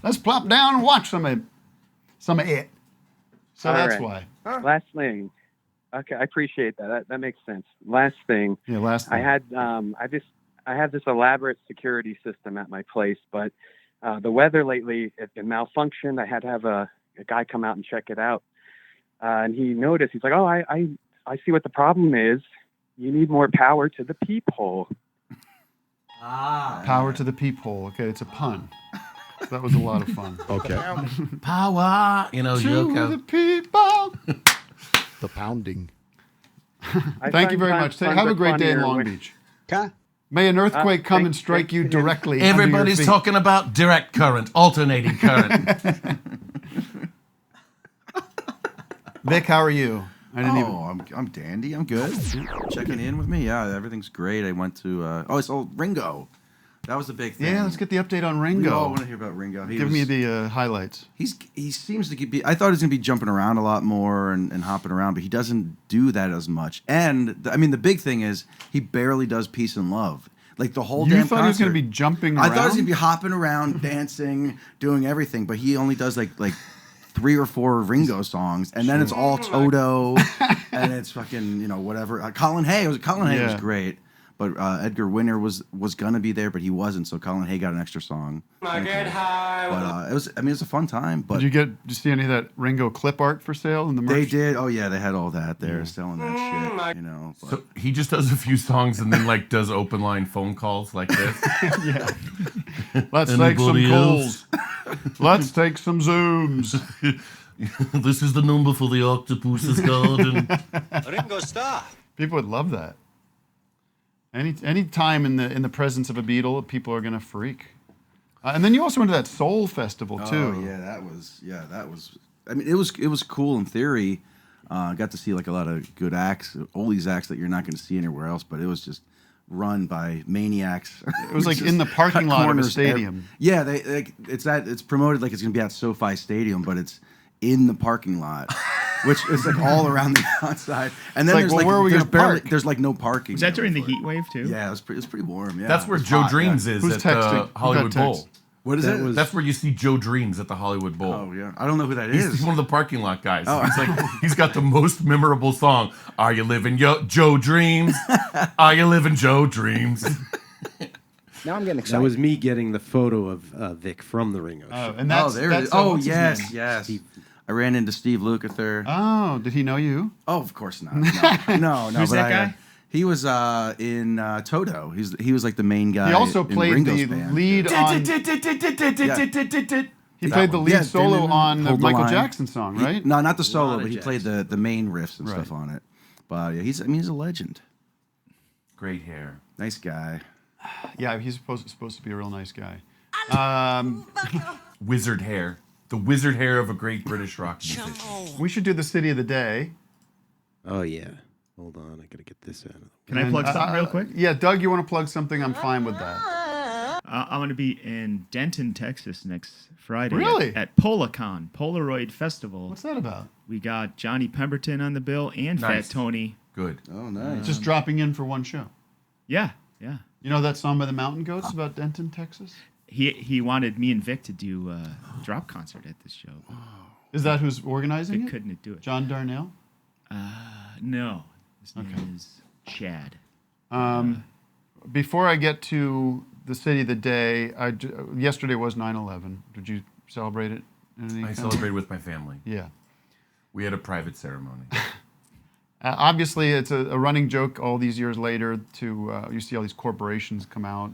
Speaker 2: Let's plop down and watch some of it. So
Speaker 12: All
Speaker 2: that's
Speaker 12: right.
Speaker 2: why.
Speaker 12: Last thing. Okay, I appreciate that. That makes sense. Last thing.
Speaker 2: Yeah, last thing.
Speaker 12: I had I have this elaborate security system at my place, but the weather lately it malfunctioned. I had to have a guy come out and check it out, and he noticed. He's like, "Oh, I see what the problem is. You need more power to the peephole."
Speaker 2: Power to the peephole. Okay, it's a pun. That was a lot of fun.
Speaker 11: Okay.
Speaker 8: Power. You know,
Speaker 2: to
Speaker 8: Yoko.
Speaker 2: the people.
Speaker 11: The pounding.
Speaker 2: Thank you very much. Have a great day in Long Beach. May an earthquake come and strike you directly.
Speaker 8: Everybody's talking about direct current, alternating current.
Speaker 2: Vic, how are you?
Speaker 4: I'm dandy. I'm good. Checking in with me. Yeah, everything's great. I went to Ringo. That was the big thing.
Speaker 2: Yeah, let's get the update on Ringo.
Speaker 4: I want to hear about Ringo.
Speaker 2: Give me the highlights.
Speaker 4: He seems to be. I thought he was going to be jumping around a lot more and hopping around, but he doesn't do that as much. And I mean, the big thing is he barely does peace and love. Like the whole
Speaker 2: You
Speaker 4: damn
Speaker 2: thought he was going
Speaker 4: concert.
Speaker 2: to be jumping around?
Speaker 4: I thought he was going to be hopping around, dancing, doing everything, but he only does like 3 or 4 Ringo songs, and then it's all Toto, and it's fucking whatever. Colin Hay was great. But Edgar Winter was gonna be there, but he wasn't. So Colin Hay got an extra song. But it was a fun time. But
Speaker 2: Did you see any of that Ringo clip art for sale in the merch?
Speaker 4: they did. Oh yeah, they had all that there selling that shit. You know. But.
Speaker 8: So he just does a few songs and then like does open line phone calls like this.
Speaker 2: Yeah. Let's take some calls. Let's take some Zooms.
Speaker 8: This is the number for the Octopus's Garden.
Speaker 6: Ringo Starr.
Speaker 2: People would love that. Any time in the presence of a Beatle, people are gonna freak. And then you also went to that Soul Festival too.
Speaker 4: Oh yeah, that was. I mean, it was cool in theory. Got to see like a lot of good acts, oldies acts that you're not going to see anywhere else. But it was just run by maniacs.
Speaker 2: It was like in the parking lot of a stadium.
Speaker 4: Yeah, it's promoted like it's going to be at SoFi Stadium, but it's in the parking lot. Which is like all around the outside, and then there's there's like no parking.
Speaker 5: Was that during the heat wave too?
Speaker 4: Yeah, it was pretty warm. Yeah,
Speaker 8: that's where Joe Dreams is
Speaker 2: Who's
Speaker 8: at
Speaker 2: texting?
Speaker 8: the Hollywood Bowl.
Speaker 4: What is it?
Speaker 8: That's where you see Joe Dreams at the Hollywood Bowl.
Speaker 4: Oh yeah, I don't know who that is.
Speaker 8: He's one of the parking lot guys. Oh. He's got the most memorable song. Are you living Joe Dreams? Are you living Joe Dreams?
Speaker 13: Now I'm getting excited.
Speaker 3: That was me getting the photo of Vic from the Ringo show.
Speaker 2: And that's,
Speaker 4: there it is.
Speaker 2: Oh,
Speaker 4: yes. I ran into Steve Lukather.
Speaker 2: Oh, did he know you?
Speaker 4: Oh, of course not. No.
Speaker 5: Who's that guy?
Speaker 4: He was in Toto. He was like the main guy.
Speaker 2: He also
Speaker 4: in
Speaker 2: played
Speaker 4: Ringo's
Speaker 2: the
Speaker 4: band.
Speaker 2: lead on. He played the lead solo on the Michael Jackson song, right?
Speaker 4: No, not the solo, but he played the main riffs and stuff on it. But yeah, he's a legend.
Speaker 8: Great hair.
Speaker 4: Nice guy.
Speaker 2: Yeah, he's supposed to be a real nice guy.
Speaker 8: Wizard hair. The wizard hair of a great British rock musician.
Speaker 2: We should do the city of the day.
Speaker 3: Oh yeah. Hold on, I gotta get this out of the
Speaker 5: Can I plug something real quick?
Speaker 2: Yeah, Doug, you want to plug something? I'm fine with that.
Speaker 5: I'm going to be in Denton, Texas next Friday.
Speaker 2: Really?
Speaker 5: At Polacon, Polaroid Festival.
Speaker 2: What's that about?
Speaker 5: We got Johnny Pemberton on the bill and Fat Tony.
Speaker 8: Good.
Speaker 4: Oh, nice.
Speaker 2: Just dropping in for one show.
Speaker 5: Yeah.
Speaker 2: You know that song by the Mountain Goats about Denton, Texas?
Speaker 5: He wanted me and Vic to do a drop concert at this show.
Speaker 2: Is that who's organizing
Speaker 5: Vic
Speaker 2: it?
Speaker 5: couldn't do it.
Speaker 2: John Darnell?
Speaker 5: No. His name is Chad.
Speaker 2: Before I get to the city of the day, yesterday was 9/11. Did you celebrate it?
Speaker 8: I celebrated with my family.
Speaker 2: Yeah.
Speaker 8: We had a private ceremony.
Speaker 2: Obviously, it's a running joke all these years later to you see all these corporations come out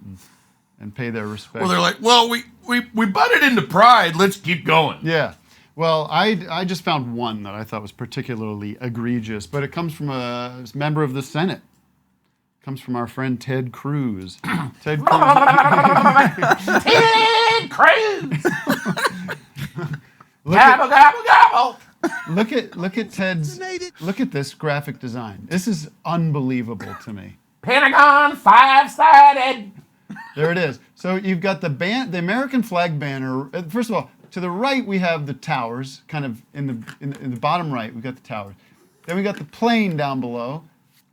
Speaker 2: and pay their respect.
Speaker 8: Well, they're like, well, we butted into pride. Let's keep going.
Speaker 2: Yeah. Well, I just found one that I thought was particularly egregious, but it comes from a member of the Senate. It comes from our friend Ted Cruz. Ted Cruz.
Speaker 7: Ted Cruz.
Speaker 2: Gobble,
Speaker 7: gobble, gobble.
Speaker 2: Look at Ted's. Look at this graphic design. This is unbelievable to me.
Speaker 7: Pentagon 5-sided.
Speaker 2: There it is. So you've got the American flag banner. First of all, to the right we have the towers, kind of in the bottom right we've got the towers. Then we got the plane down below,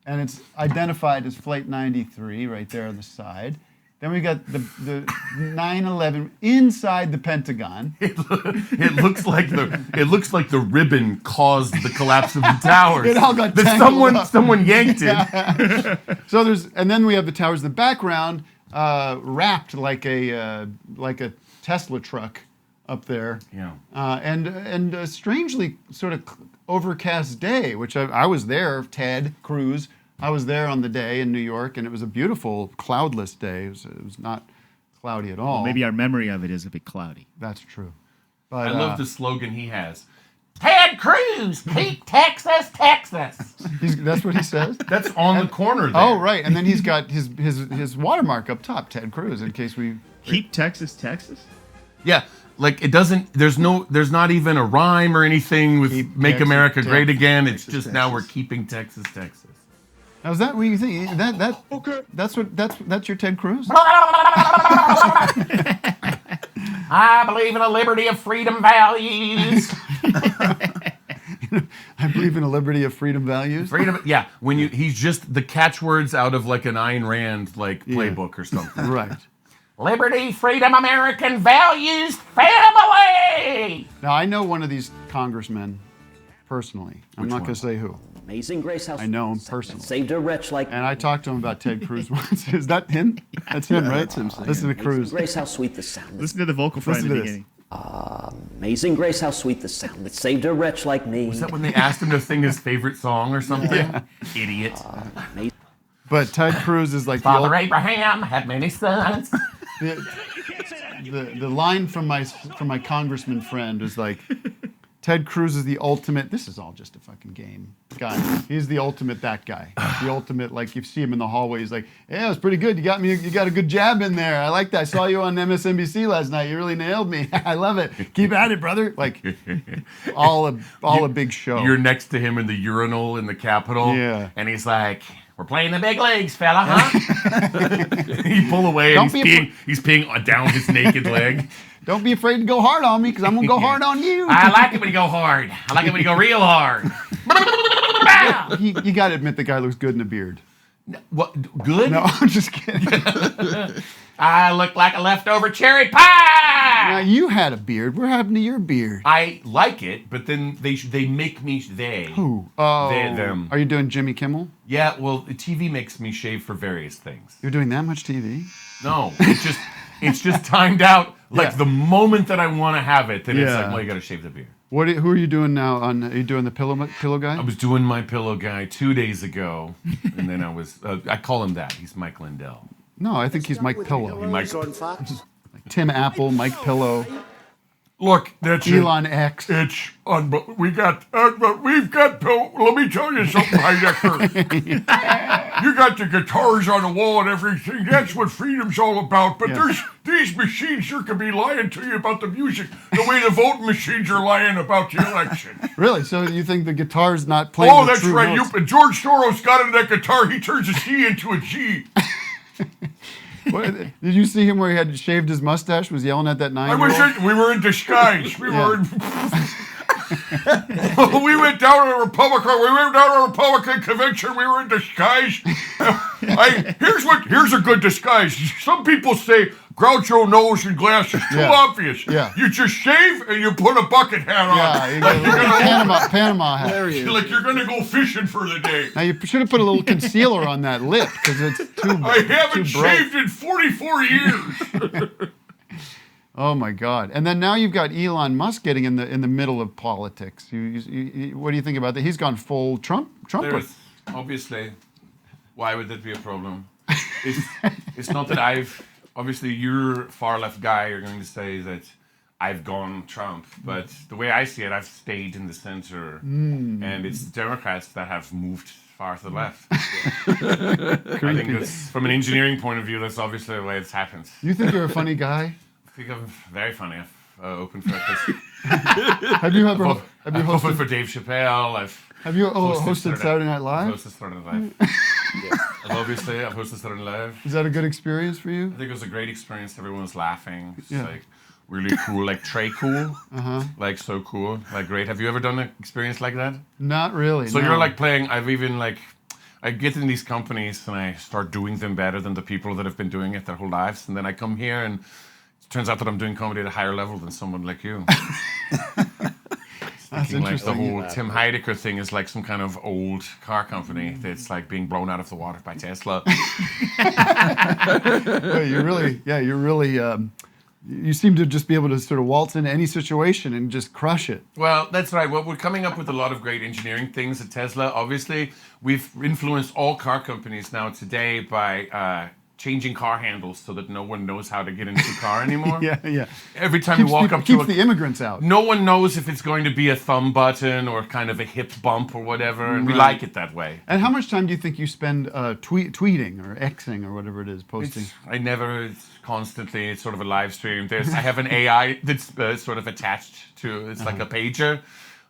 Speaker 2: and it's identified as Flight 93 right there on the side. Then we got the 9/11 inside the Pentagon.
Speaker 8: It looks like the ribbon caused the collapse of the towers.
Speaker 2: It all got tangled up.
Speaker 8: Someone yanked it.
Speaker 2: Yeah. So and then we have the towers in the background, wrapped like a Tesla truck up there.
Speaker 8: Yeah.
Speaker 2: And a strangely sort of overcast day, which I was there, Ted Cruz. I was there on the day in New York, and it was a beautiful, cloudless day. It was not cloudy at all.
Speaker 5: Well, maybe our memory of it is a bit cloudy.
Speaker 2: That's true. But
Speaker 8: I love the slogan he has.
Speaker 7: Ted Cruz, keep Texas, Texas.
Speaker 2: That's what he says?
Speaker 8: That's on the corner there.
Speaker 2: Oh, right. And then he's got his watermark up top, Ted Cruz, in case we...
Speaker 5: Keep Texas, Texas?
Speaker 8: Yeah. Like it doesn't. There's not even a rhyme or anything with "Make
Speaker 2: Texas,
Speaker 8: America Great Again." It's
Speaker 4: Texas,
Speaker 8: just
Speaker 4: Texas.
Speaker 8: now we're keeping Texas, Texas.
Speaker 2: Now, is that what you think? Okay. That's your Ted Cruz?
Speaker 7: I believe in the liberty of freedom values.
Speaker 2: I believe in a liberty of freedom values.
Speaker 8: Freedom. Yeah. He's just the catchwords out of like an Ayn Rand playbook or something.
Speaker 2: Right.
Speaker 7: Liberty, freedom, American values, family.
Speaker 2: Now, I know one of these congressmen personally. I'm not going to say who.
Speaker 14: Amazing Grace, how
Speaker 2: I know him personally.
Speaker 14: saved a wretch like.
Speaker 2: And I talked to him about Ted Cruz once. Is that him? That's him, right?
Speaker 4: That's him singing.
Speaker 2: Listen to Cruz.
Speaker 14: Grace, how sweet the sound.
Speaker 5: Listen to the vocal fry in the beginning.
Speaker 14: Amazing Grace, how sweet the sound that saved a wretch like me.
Speaker 8: Was that when they asked him to sing his favorite song or something?
Speaker 2: Yeah.
Speaker 8: Idiot.
Speaker 2: But Ted Cruz is like
Speaker 8: Father Abraham had many sons.
Speaker 2: The line from my congressman friend is like, Ted Cruz is the ultimate. This is all just a fucking game guy. He's the ultimate that guy. The ultimate, like, you see him in the hallway. He's like, yeah, it was pretty good. You got a good jab in there. I like that. I saw you on MSNBC last night. You really nailed me. I love it. Keep at it, brother. Like, all a big show.
Speaker 8: You're next to him in the urinal in the Capitol.
Speaker 2: Yeah.
Speaker 8: And he's like, we're playing the big leagues, fella, huh? You pull away and he's peeing down his naked leg.
Speaker 2: Don't be afraid to go hard on me, because I'm going to go hard on you.
Speaker 8: I like it when you go hard. I like it when you go real hard.
Speaker 2: You got to admit the guy looks good in a beard.
Speaker 8: What? Good?
Speaker 2: No, I'm just kidding.
Speaker 8: I look like a leftover cherry pie.
Speaker 2: Now, you had a beard. What happened to your beard?
Speaker 8: I like it, but then they make me,
Speaker 2: Who? Oh.
Speaker 8: them.
Speaker 2: Are you doing Jimmy Kimmel?
Speaker 8: Yeah, well, TV makes me shave for various things.
Speaker 2: You're doing that much TV?
Speaker 8: No, it's just timed out. Like the moment that I want to have it, then it's like, well, you got to shave the beard.
Speaker 2: Who are you doing now? Are you doing the pillow guy?
Speaker 8: I was doing my pillow guy 2 days ago, and then I call him that. He's Mike Lindell.
Speaker 2: No, I think he's Mike Pillow. Tim Apple, Mike Pillow.
Speaker 7: Look, that's
Speaker 2: Elon X.
Speaker 7: It's we've got Let me tell you something, Heidecker. You got the guitars on the wall and everything. That's what freedom's all about. But there's these machines here can be lying to you about the music the way the voting machines are lying about the election.
Speaker 2: Really? So you think the guitar's not playing?
Speaker 7: Oh, that's right. George Soros got into that guitar. He turns a C into a G.
Speaker 2: Did you see him where he had shaved his mustache? Was yelling at that 9-year-old?
Speaker 7: We were in disguise. We went down to a Republican convention. We were in disguise. Here's a good disguise. Some people say Groucho nose and glasses too obvious.
Speaker 2: Yeah.
Speaker 7: You just shave and you put a bucket hat on.
Speaker 2: Yeah, Panama hat.
Speaker 7: Like you're gonna go fishing for the day.
Speaker 2: Now you should have put a little concealer on that lip because it's too.
Speaker 7: I haven't shaved in 44 years.
Speaker 2: Oh my God! And then now you've got Elon Musk getting in the middle of politics. What do you think about that? He's gone full Trump.
Speaker 8: Obviously, why would that be a problem? It's not that obviously you're far left guy. You're going to say that I've gone Trump, but the way I see it, I've stayed in the center, and it's Democrats that have moved far to the left. I think that's, from an engineering point of view, that's obviously the way it's happened.
Speaker 2: You think you're a funny guy?
Speaker 8: I think I'm very funny. I've opened for this.
Speaker 2: Have you
Speaker 8: opened for Dave Chappelle?
Speaker 2: Have you hosted Saturday Night Live?
Speaker 8: I've hosted Saturday Night Live. I've hosted Saturday Night Live.
Speaker 2: Is that a good experience for you?
Speaker 8: I think it was a great experience. Everyone was laughing. It's like really cool, like Trey cool. Like so cool, like great. Have you ever done an experience like that?
Speaker 2: Not really.
Speaker 8: So you're like playing. I get in these companies and I start doing them better than the people that have been doing it their whole lives, and then I come here and it turns out that I'm doing comedy at a higher level than someone like you.
Speaker 2: That's interesting.
Speaker 8: Like the whole Tim Heidecker thing is like some kind of old car company that's like being blown out of the water by Tesla.
Speaker 2: Well, you seem to just be able to sort of waltz into any situation and just crush it.
Speaker 8: Well, that's right. Well, we're coming up with a lot of great engineering things at Tesla. Obviously, we've influenced all car companies now today by changing car handles so that no one knows how to get into the car anymore.
Speaker 2: Yeah.
Speaker 8: Every time you walk up to
Speaker 2: keeps the immigrants out.
Speaker 8: No one knows if it's going to be a thumb button or kind of a hip bump or whatever, and we like it that way.
Speaker 2: And how much time do you think you spend tweeting or Xing or whatever it is, posting?
Speaker 8: It's constantly. It's sort of a live stream. I have an AI that's sort of attached to. It's like a pager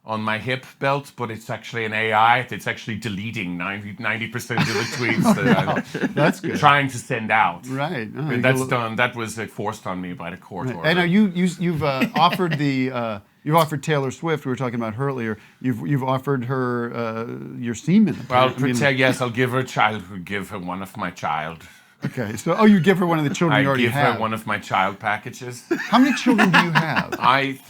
Speaker 8: on my hip belt, but it's actually an AI that's actually deleting 90% of the tweets that
Speaker 2: That's good.
Speaker 8: I'm trying to send out.
Speaker 2: Right. Oh,
Speaker 8: and that's done. That was forced on me by the court order.
Speaker 2: And you've offered you've offered Taylor Swift. We were talking about her earlier. You've offered her your semen.
Speaker 8: Well, yes, I'll give her a child. Give her one of my child.
Speaker 2: Okay, so you give her one of the children you already have.
Speaker 8: I give her one of my child packages.
Speaker 2: How many children do you have?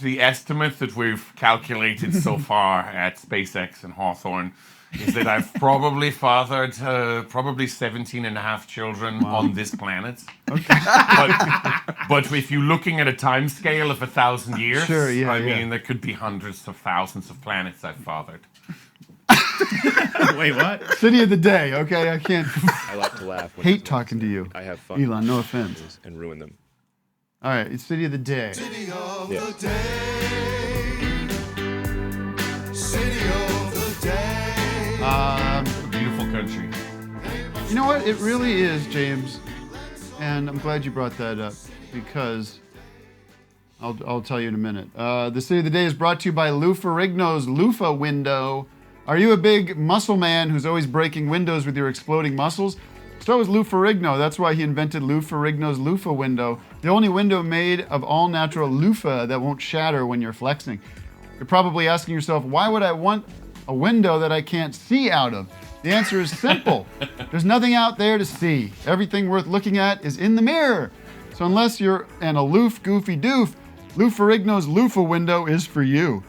Speaker 8: The estimate that we've calculated so far at SpaceX and Hawthorne is that I've probably fathered probably 17 and a half children on this planet. Okay. But if you're looking at a time scale of 1,000 years, I mean, there could be hundreds of thousands of planets I've fathered.
Speaker 5: Wait, what?
Speaker 2: City of the day, okay? I can't.
Speaker 15: I like to laugh. When
Speaker 2: hate talking to you.
Speaker 15: I have fun.
Speaker 2: Elon, no offense.
Speaker 15: And ruin them.
Speaker 2: All right, it's City of the day.
Speaker 1: City of the day. City of the day.
Speaker 8: Beautiful country.
Speaker 2: You know what? It really is, James. And I'm glad you brought that up because I'll tell you in a minute. The City of the Day is brought to you by Lou Ferrigno's Loofah Window. Are you a big muscle man who's always breaking windows with your exploding muscles? So is Lou Ferrigno. That's why he invented Lou Ferrigno's Loofah Window, the only window made of all-natural loofah that won't shatter when you're flexing. You're probably asking yourself, why would I want a window that I can't see out of? The answer is simple. There's nothing out there to see. Everything worth looking at is in the mirror. So unless you're an aloof, goofy doof, Lou Ferrigno's Loofah Window is for you.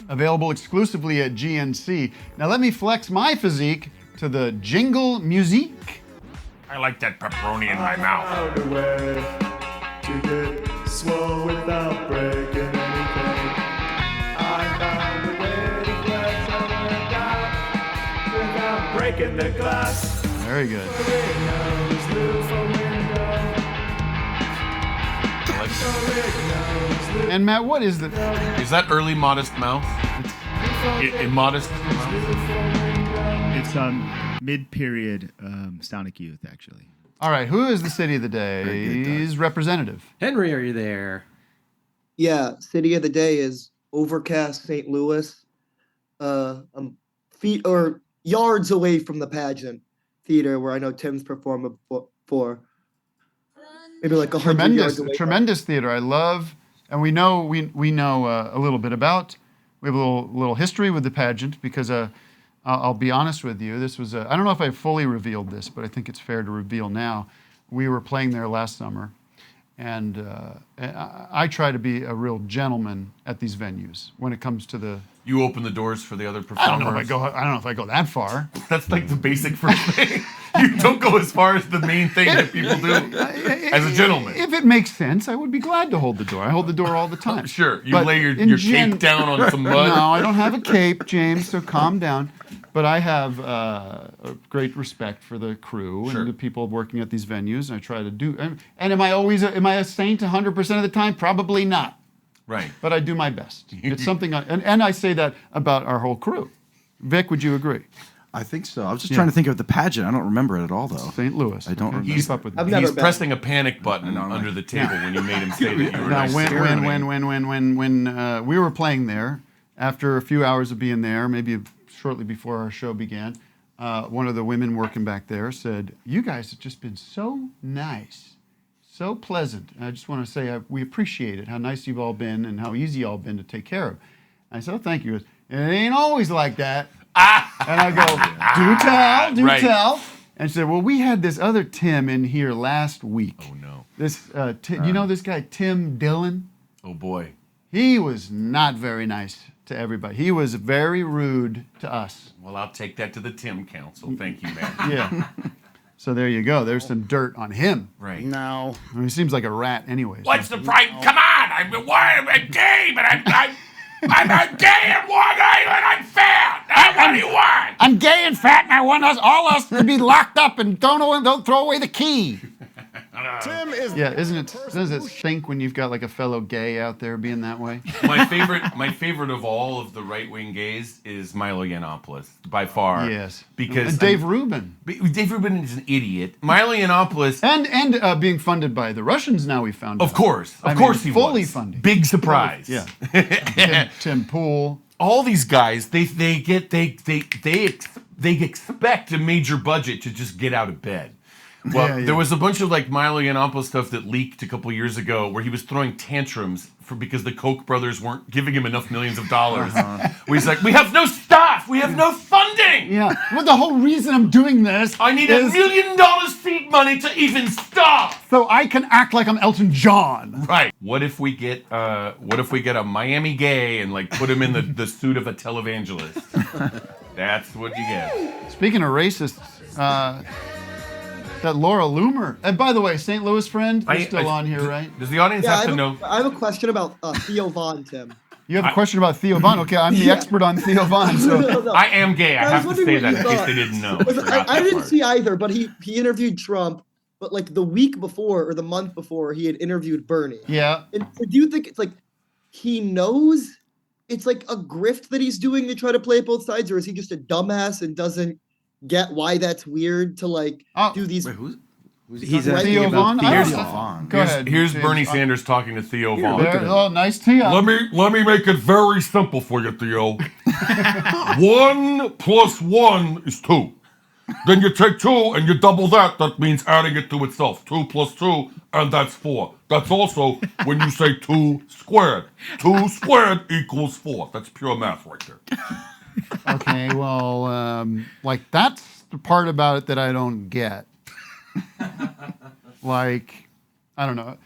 Speaker 2: Available exclusively at GNC. Now let me flex my physique to the jingle musique.
Speaker 8: I like that pepperoni in my mouth.
Speaker 16: Found a way to get swole without breaking anything. I found a way to flex up and down without breaking the glass.
Speaker 2: Very good. And Matt, what is the...
Speaker 8: Is that early Modest Mouth? Modest Mouth?
Speaker 5: It's mid-period Sonic Youth, actually.
Speaker 2: All right, who is the City of the Day's representative?
Speaker 3: Henry, are you there?
Speaker 17: Yeah, City of the Day is Overcast, St. Louis. Feet or yards away from the pageant theater where I know Tim's performed before. Maybe like 100 yards away.
Speaker 2: Tremendous theater. I love, and we know a little bit about. We have a little history with the pageant because I'll be honest with you. This was I don't know if I fully revealed this, but I think it's fair to reveal now. We were playing there last summer, and I try to be a real gentleman at these venues when it comes to the.
Speaker 8: You open the doors for the other performers.
Speaker 2: I don't know if I go that far.
Speaker 8: That's like the basic first thing. You don't go as far as the main thing that people do as a gentleman.
Speaker 2: If it makes sense, I would be glad to hold the door. I hold the door all the time.
Speaker 8: Sure. You lay your cape down on some mud.
Speaker 2: No, I don't have a cape, James, so calm down. But I have a great respect for the crew and the people working at these venues. I try to do. And am I a saint 100% of the time? Probably not.
Speaker 8: Right.
Speaker 2: But I do my best. It's something, and I say that about our whole crew. Vic, would you agree?
Speaker 4: I think so. I was just trying to think of the pageant. I don't remember it at all, though.
Speaker 2: St. Louis.
Speaker 4: I don't remember.
Speaker 8: He's pressing a panic button under the table when you made him say that you were
Speaker 2: now,
Speaker 8: nice.
Speaker 2: when we were playing there, after a few hours of being there, maybe shortly before our show began, one of the women working back there said, "You guys have just been so nice, so pleasant. And I just want to say we appreciate it, how nice you've all been and how easy y'all been to take care of." I said, "Oh, thank you." It ain't always like that. And I go, do tell. And she said, "Well, we had this other Tim in here last week."
Speaker 8: Oh, no.
Speaker 2: This, you know this guy, Tim Dillon?
Speaker 8: Oh, boy.
Speaker 2: He was not very nice to everybody. He was very rude to us.
Speaker 8: Well, I'll take that to the Tim Council. Thank you, man.
Speaker 2: Yeah. So there you go. There's some dirt on him.
Speaker 8: Right.
Speaker 2: No. I mean, he seems like a rat anyways.
Speaker 8: What's the problem? Come on. I'm gay, but I'm gay and one-eyed and I'm fat. What do you want?
Speaker 7: I'm gay and fat, and I want all us to be locked up and don't throw away the key.
Speaker 2: Tim is. Yeah, doesn't it stink when you've got like a fellow gay out there being that way?
Speaker 8: My favorite of all of the right-wing gays is Milo Yiannopoulos, by far.
Speaker 2: Yes.
Speaker 8: Because
Speaker 2: and Dave Rubin.
Speaker 8: Dave Rubin is an idiot. Milo Yiannopoulos.
Speaker 2: And being funded by the Russians now, we found out.
Speaker 8: Of course he
Speaker 2: fully
Speaker 8: was.
Speaker 2: funded.
Speaker 8: Big surprise.
Speaker 2: Yeah. Tim Pool.
Speaker 8: All these guys, they expect a major budget to just get out of bed. Well, there was a bunch of like Milo Yiannopoulos stuff that leaked a couple years ago where he was throwing tantrums because the Koch brothers weren't giving him enough millions of dollars. Where he's like, "We have no staff, we have no funding."
Speaker 2: Yeah. Well, the whole reason I'm doing this,
Speaker 8: I need $1 million seed money to even stop,
Speaker 2: so I can act like I'm Elton John.
Speaker 8: Right. What if we get a Miami gay and like put him in the suit of a televangelist? That's what you get.
Speaker 2: Speaking of racists, that Laura Loomer. And by the way, St. Louis friend, you're still on here, right?
Speaker 8: Does the audience have to know?
Speaker 17: I have a question about Theo Von, Tim.
Speaker 2: You have a question about Theo Von? Okay, I'm the expert on Theo Von. So
Speaker 17: No.
Speaker 8: I am gay. I have to say that in case
Speaker 17: thought.
Speaker 8: they didn't know.
Speaker 17: I didn't see either, but he interviewed Trump. But like the week before or the month before, he had interviewed Bernie.
Speaker 2: Yeah.
Speaker 17: And do you think it's like he knows it's like a grift that he's doing to try to play both sides, or is he just a dumbass and doesn't get why that's weird to like do these?
Speaker 4: Wait, who's
Speaker 3: He's
Speaker 4: talking
Speaker 3: asking about Theo
Speaker 4: Von.
Speaker 2: Go ahead.
Speaker 8: Here's
Speaker 2: James.
Speaker 8: Bernie Sanders talking to Theo Von.
Speaker 2: Oh, nice Theo.
Speaker 7: Let me make it very simple for you, Theo. 1 + 1 is 2. Then you take 2 and you double that. That means adding it to itself. 2 + 2, and that's 4. That's also when you say 2 squared. 2 squared equals 4. That's pure math right there.
Speaker 2: Okay, well, like that's the part about it that I don't get. Like, I don't know.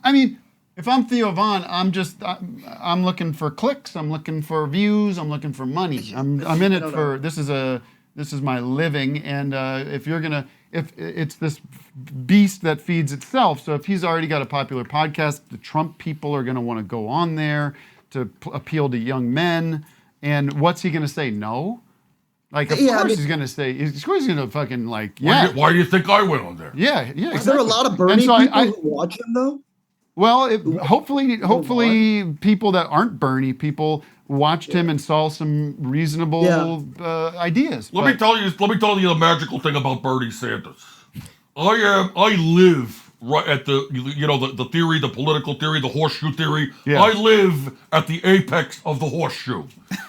Speaker 2: I mean, if I'm Theo Von, I'm looking for clicks. I'm looking for views. I'm looking for money. I'm in it for this is my living. And if it's this beast that feeds itself. So if he's already got a popular podcast, the Trump people are going to want to go on there to appeal to young men. And what's he going to say? No. Like, of course he's going to say, of course he's going to fucking like, yeah.
Speaker 7: Why do you think I went on there?
Speaker 2: Yeah, exactly.
Speaker 17: Is there a lot of Bernie people who watch him though?
Speaker 2: Well, hopefully people that aren't Bernie people watched him and saw some reasonable ideas.
Speaker 7: Let me tell you the magical thing about Bernie Sanders. I live right at the theory, the political theory, the horseshoe theory.
Speaker 2: Yeah.
Speaker 7: I live at the apex of the horseshoe.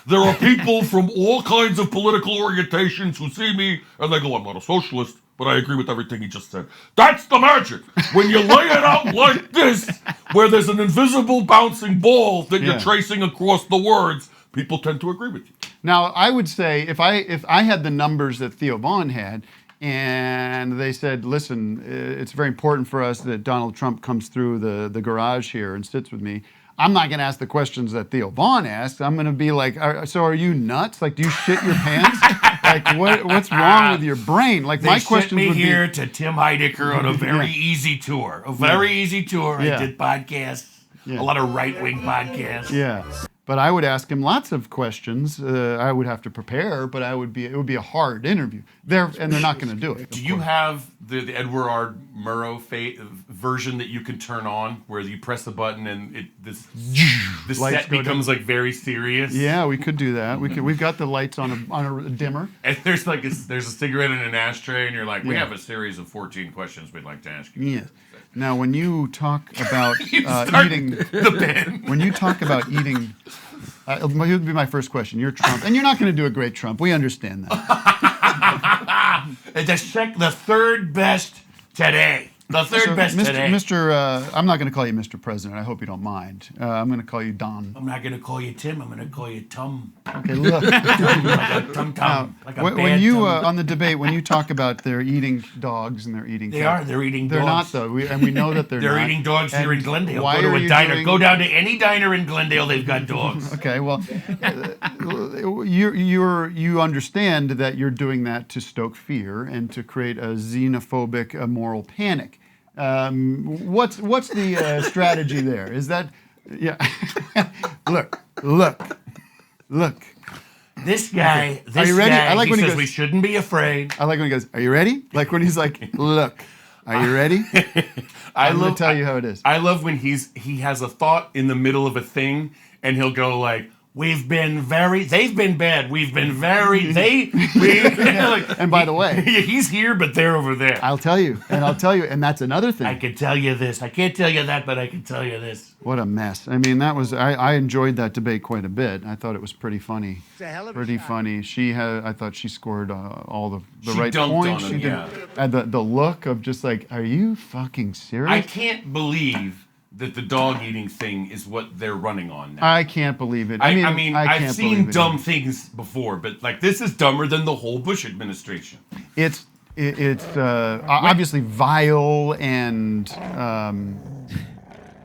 Speaker 7: There are people from all kinds of political orientations who see me and they go, I'm not a socialist, but I agree with everything he just said. That's the magic. When you lay it out like this, where there's an invisible bouncing ball that you're tracing across the words, people tend to agree with you.
Speaker 2: Now, I would say if I had the numbers that Theo Von had, and they said, listen, it's very important for us that Donald Trump comes through the garage here and sits with me. I'm not going to ask the questions that Theo Von asked. I'm going to be like, so are you nuts? Like, do you shit your pants? Like, what's wrong with your brain? Like, my question would be...
Speaker 7: They sent me here to Tim Heidecker on a very easy tour. Easy tour.
Speaker 2: Yeah.
Speaker 7: I did podcasts, a lot of right-wing podcasts.
Speaker 2: Yeah. But I would ask him lots of questions. I would have to prepare, but it would be a hard interview. They're not going to do it.
Speaker 8: Do you have the Edward R. Murrow version that you can turn on, where you press the button and the set becomes like very serious?
Speaker 2: Yeah, we could do that. We've got the lights on a dimmer.
Speaker 8: And there's a cigarette in an ashtray, and you're like, we have a series of 14 questions we'd like to ask you.
Speaker 2: Yes. Now, when you talk about eating, when you talk about eating, it would be my first question. You're Trump, and you're not going to do a great Trump. We understand that.
Speaker 7: The third best today. The third best today.
Speaker 2: I'm not going to call you Mr. President. I hope you don't mind. I'm going to call you Don.
Speaker 7: I'm not going to call you Tim. I'm going to call you Tum.
Speaker 2: Okay, look.
Speaker 7: Like a tum-tum. Like a
Speaker 2: when you
Speaker 7: bad tum.
Speaker 2: on the debate, when you talk about they're eating dogs and they're eating cats,
Speaker 7: they're eating
Speaker 2: they're
Speaker 7: dogs.
Speaker 2: not though, and we know that they're
Speaker 7: They're
Speaker 2: not.
Speaker 7: eating dogs here in Glendale.
Speaker 2: Why
Speaker 7: Go
Speaker 2: are
Speaker 7: to a
Speaker 2: you
Speaker 7: diner.
Speaker 2: doing-
Speaker 7: Go down to any diner in Glendale. They've got dogs.
Speaker 2: Okay, well, you understand that you're doing that to stoke fear and to create a xenophobic, moral panic. What's the strategy there? Is that, look.
Speaker 7: This guy,
Speaker 2: Are you ready? I like
Speaker 7: he
Speaker 2: when he
Speaker 7: says
Speaker 2: goes,
Speaker 7: we shouldn't be afraid.
Speaker 2: I like when he goes, are you ready? Like when he's like, look, are you ready? I'm going to tell you how it is.
Speaker 8: I love when he has a thought in the middle of a thing, and he'll go like, they've been bad. We've been very,
Speaker 2: And by the way,
Speaker 8: he's here, but they're over there.
Speaker 2: I'll tell you, and that's another thing.
Speaker 7: I can tell you this. I can't tell you that, but I can tell you this.
Speaker 2: What a mess. I mean, I enjoyed that debate quite a bit. I thought it was pretty funny.
Speaker 6: It's a hell of a
Speaker 2: Pretty
Speaker 6: shot.
Speaker 2: funny. I thought she scored all the
Speaker 8: She
Speaker 2: right
Speaker 8: dunked
Speaker 2: points.
Speaker 8: on him,
Speaker 2: She did. And the look of just like, are you fucking serious?
Speaker 8: I can't believe that the dog eating thing is what they're running on now.
Speaker 2: I can't believe it.
Speaker 8: I mean, I've
Speaker 2: can't
Speaker 8: seen
Speaker 2: believe it.
Speaker 8: dumb things before, but like this is dumber than the whole Bush administration.
Speaker 2: It's obviously vile and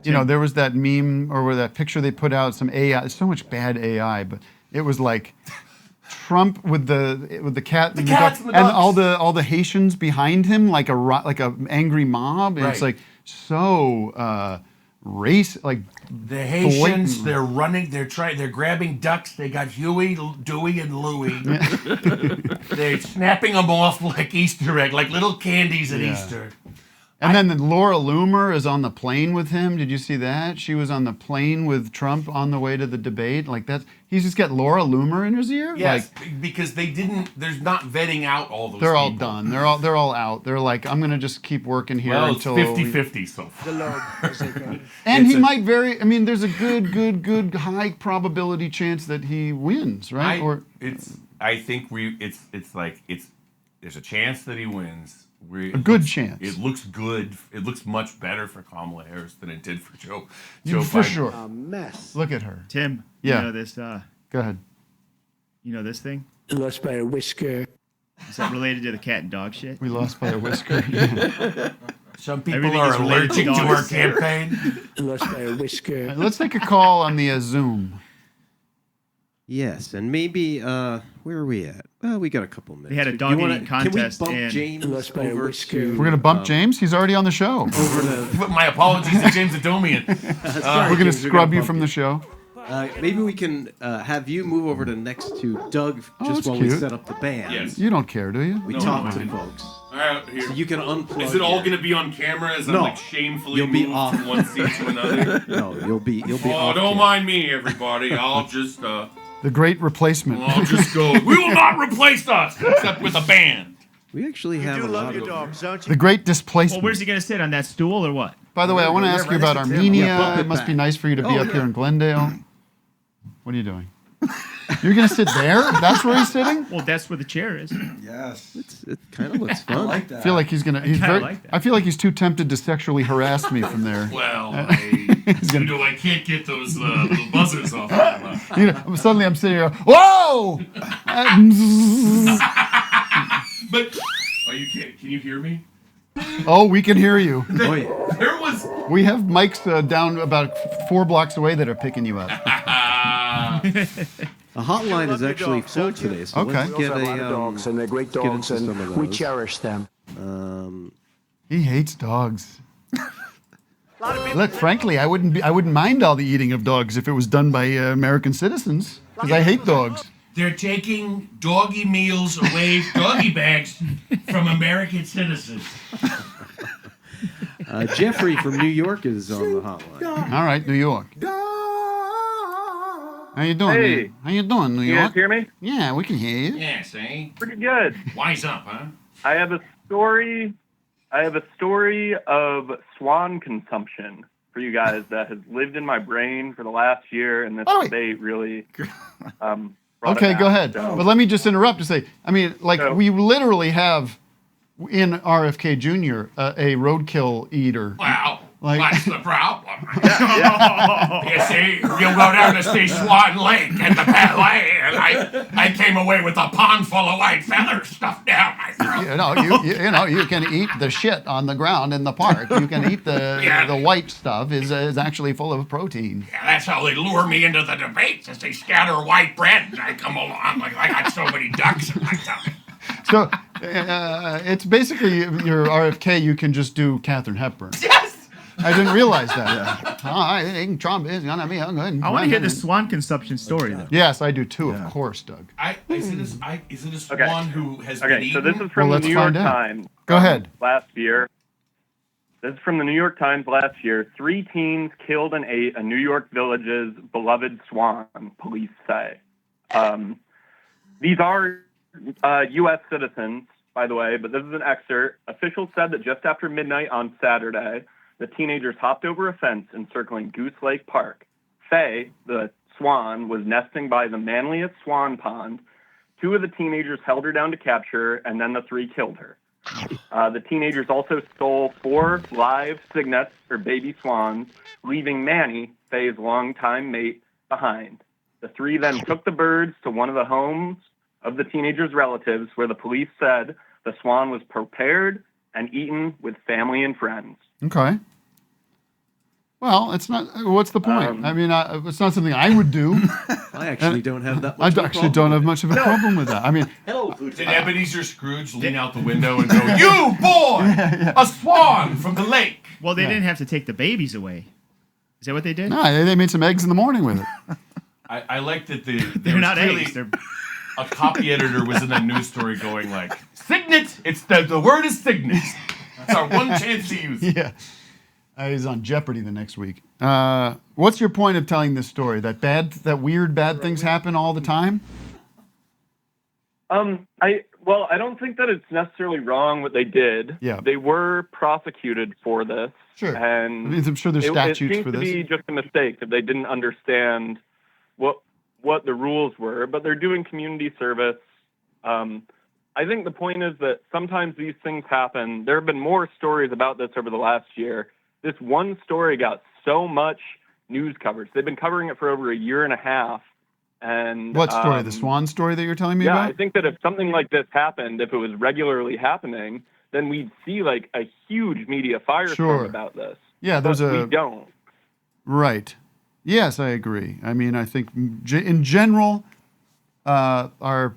Speaker 2: there was that meme or that picture they put out, some AI, so much bad AI, but it was like Trump with the cat and,
Speaker 8: cats and the
Speaker 2: and
Speaker 8: dogs.
Speaker 2: all the Haitians behind him like a angry mob, and it's
Speaker 8: Right.
Speaker 2: like so race like
Speaker 8: The Haitians,
Speaker 2: blatant.
Speaker 8: they're running, they're grabbing ducks. They got Huey, Dewey, and Louie. They're snapping them off like Easter egg, like little candies at Easter.
Speaker 2: And then Laura Loomer is on the plane with him. Did you see that? She was on the plane with Trump on the way to the debate. Like he's just got Laura Loomer in his ear.
Speaker 8: Yes,
Speaker 2: Like,
Speaker 8: because there's not vetting out all those
Speaker 2: they're all
Speaker 8: people.
Speaker 2: done. They're all out. They're like, I'm gonna just keep working here
Speaker 8: Well,
Speaker 2: until
Speaker 8: it's 50-50 so far.
Speaker 2: And he might there's a good high probability chance that he wins, right?
Speaker 8: I think there's a chance that he wins.
Speaker 2: A good chance.
Speaker 8: It looks good. It looks much better for Kamala Harris than it did for Joe
Speaker 2: For
Speaker 8: Biden.
Speaker 2: sure.
Speaker 13: A mess.
Speaker 2: Look at her.
Speaker 5: Tim,
Speaker 2: Yeah.
Speaker 5: you know this,
Speaker 2: Go ahead.
Speaker 5: you know this thing?
Speaker 13: Lost by a whisker.
Speaker 5: Is that related to the cat and dog shit?
Speaker 2: We lost by a whisker. Yeah.
Speaker 8: Some people
Speaker 5: Everything
Speaker 8: are
Speaker 5: is related
Speaker 8: allergic
Speaker 5: to
Speaker 8: to our
Speaker 5: dogs.
Speaker 8: campaign.
Speaker 13: Lost by a whisker.
Speaker 2: Let's take a call on the Zoom.
Speaker 3: Yes, and maybe where are we at? Well, we got a couple minutes.
Speaker 5: They had a
Speaker 3: You
Speaker 5: dog
Speaker 3: wanna-
Speaker 5: eating contest
Speaker 3: Can we bump
Speaker 5: and-
Speaker 3: James
Speaker 13: Lost by a
Speaker 3: over
Speaker 13: whisker.
Speaker 3: to?
Speaker 2: We're gonna bump James. He's already on the show.
Speaker 8: My apologies to James Adomian.
Speaker 2: We're gonna
Speaker 3: James, we're
Speaker 2: scrub
Speaker 3: gonna
Speaker 2: you
Speaker 3: bump
Speaker 2: from the show.
Speaker 3: Maybe we can have you move over to next to Doug
Speaker 2: Oh,
Speaker 3: just
Speaker 2: that's
Speaker 3: while we
Speaker 2: cute.
Speaker 3: set up the band.
Speaker 8: Yes.
Speaker 2: You don't care, do you?
Speaker 3: We
Speaker 8: No,
Speaker 3: talk
Speaker 8: I
Speaker 3: to
Speaker 8: don't.
Speaker 3: folks.
Speaker 8: All right, here.
Speaker 3: So you can unplug.
Speaker 8: Is it all
Speaker 3: your-
Speaker 8: going to be on camera as
Speaker 3: No.
Speaker 8: I'm like shamefully
Speaker 3: You'll be
Speaker 8: moved
Speaker 3: off.
Speaker 8: from one seat to another?
Speaker 3: No, you'll be
Speaker 8: Oh,
Speaker 3: off.
Speaker 8: don't
Speaker 3: camera.
Speaker 8: mind me, everybody. I'll just
Speaker 2: The Great Replacement.
Speaker 8: I'll just go. We will not replace us except with a band.
Speaker 3: We actually have a lot of
Speaker 6: dogs, don't
Speaker 2: The Great
Speaker 5: Well,
Speaker 2: Displacement.
Speaker 5: where's he gonna sit on that stool or what?
Speaker 2: By the way, I want to
Speaker 4: Yeah,
Speaker 2: ask you
Speaker 4: right
Speaker 2: about
Speaker 4: next to Tim.
Speaker 2: Armenia.
Speaker 3: Yeah, bump
Speaker 2: it
Speaker 3: it
Speaker 2: must be
Speaker 3: back.
Speaker 2: nice for you to be
Speaker 3: Oh,
Speaker 2: up
Speaker 3: yeah.
Speaker 2: here in Glendale. What are you doing? You're gonna sit there? That's where he's sitting?
Speaker 5: Well, that's where the chair is.
Speaker 4: Yes.
Speaker 3: It kind of looks
Speaker 4: I
Speaker 3: fun.
Speaker 4: like
Speaker 2: I
Speaker 4: that.
Speaker 2: feel like he's gonna. He's
Speaker 5: kinda
Speaker 2: very.
Speaker 5: like that.
Speaker 2: I feel like he's too tempted to sexually harass me from there.
Speaker 8: Well,
Speaker 2: He's gonna-
Speaker 8: I can't get those little buzzers off.
Speaker 2: Suddenly I'm sitting here. Whoa!
Speaker 8: But you can't. Can you hear me?
Speaker 2: Oh, we can hear you.
Speaker 3: Oh yeah.
Speaker 8: There was.
Speaker 2: We have mics down about 4 blocks away that are picking you up.
Speaker 3: The hotline is actually full today, so
Speaker 2: Okay.
Speaker 3: let's
Speaker 13: We
Speaker 3: get
Speaker 13: also have a lot
Speaker 3: a
Speaker 13: of dogs, and they're great
Speaker 3: get
Speaker 13: dogs,
Speaker 3: into
Speaker 13: and
Speaker 3: some of
Speaker 13: we
Speaker 3: those.
Speaker 13: cherish them.
Speaker 2: He hates dogs. Look, frankly, I wouldn't mind all the eating of dogs if it was done by American citizens, because I hate dogs.
Speaker 8: They're taking doggy meals away, doggy bags from American citizens.
Speaker 3: Jeffrey from New York is on the hotline.
Speaker 2: All right, New York. How you doing?
Speaker 12: Hey.
Speaker 2: Man? How you doing, New
Speaker 12: You
Speaker 2: York?
Speaker 12: guys hear me?
Speaker 2: Yeah, we can hear you.
Speaker 8: Yeah, see?
Speaker 12: Pretty good.
Speaker 8: Wise up, huh?
Speaker 12: I have a story of swan consumption for you guys that has lived in my brain for the last year, and this
Speaker 2: Oh, wait.
Speaker 12: debate really brought it
Speaker 2: Okay,
Speaker 12: back.
Speaker 2: go ahead.
Speaker 12: So-
Speaker 2: But let me just interrupt to say, I mean, like,
Speaker 12: So-
Speaker 2: we literally have in RFK Jr. A roadkill eater.
Speaker 8: Well,
Speaker 2: Like-
Speaker 8: what's the problem? You see, you go down to see Swan Lake at the ballet, and I came away with a pond full of white feathers stuffed down my throat.
Speaker 2: You know, you can eat the shit on the ground in the park. You can eat
Speaker 8: Yeah.
Speaker 2: the white stuff is actually full of protein.
Speaker 8: Yeah, that's how they lure me into the debates, as they scatter white bread, and I come along like I got so many ducks in my tummy.
Speaker 2: So it's basically your RFK. You can just do Katharine Hepburn.
Speaker 8: Yes!
Speaker 2: I didn't realize that. I think Trump is gonna be a good.
Speaker 5: I want to hear the
Speaker 2: president.
Speaker 5: swan consumption story though.
Speaker 2: Yes, I do too. Of course, Doug.
Speaker 8: Is it a swan who has been
Speaker 12: Okay, so
Speaker 8: eaten?
Speaker 12: this is from
Speaker 2: Well,
Speaker 12: the
Speaker 2: let's
Speaker 12: New York
Speaker 2: find out.
Speaker 12: Times.
Speaker 2: Go ahead.
Speaker 12: Last year. This is from the New York Times last year. 3 teens killed and ate a New York village's beloved swan, police say. These are U.S. citizens, by the way, but this is an excerpt. Officials said that just after midnight on Saturday, the teenagers hopped over a fence encircling Goose Lake Park. Faye, the swan, was nesting by the manliest swan pond. 2 of the teenagers held her down to capture, and then the 3 killed her. The teenagers also stole 4 live cygnets, or baby swans, leaving Manny, Faye's longtime mate, behind. The 3 then took the birds to one of the homes of the teenagers' relatives, where the police said the swan was prepared and eaten with family and friends.
Speaker 2: Okay. Well, it's not. What's the point? I mean, it's not something I would do.
Speaker 3: I actually don't have that
Speaker 2: I
Speaker 3: much.
Speaker 2: actually don't have much of a problem with that. I mean,
Speaker 8: Did Ebenezer Scrooge lean out the window and go, "You boy, a swan from the lake"?
Speaker 5: Well, they didn't have to take the babies away. Is that what they did?
Speaker 2: no, they made some eggs in the morning with it.
Speaker 8: I like that
Speaker 5: They're not eggs. They're
Speaker 8: a copy editor was in that news story going like, "Signet. It's the word is signet. That's our one chance to use it."
Speaker 2: Yeah. He's on Jeopardy the next week. What's your point of telling this story? That weird bad things happen all the time?
Speaker 15: I don't think that it's necessarily wrong what they did.
Speaker 2: Yeah.
Speaker 15: They were prosecuted for this.
Speaker 2: Sure.
Speaker 15: And
Speaker 2: I mean, I'm sure there's statutes
Speaker 15: it seems
Speaker 2: for
Speaker 15: to
Speaker 2: this.
Speaker 15: be just a mistake that they didn't understand what the rules were, but they're doing community service. I think the point is that sometimes these things happen. There have been more stories about this over the last year. This one story got so much news coverage. They've been covering it for over a year and a half. And
Speaker 2: What story? The swan story that you're telling me
Speaker 15: yeah,
Speaker 2: about?
Speaker 15: I think that if something like this happened, if it was regularly happening, then we'd see like a huge media firestorm
Speaker 2: Sure.
Speaker 15: about this.
Speaker 2: Yeah,
Speaker 15: But
Speaker 2: there's
Speaker 15: we don't.
Speaker 2: Right. Yes, I agree. I mean, I think in general, the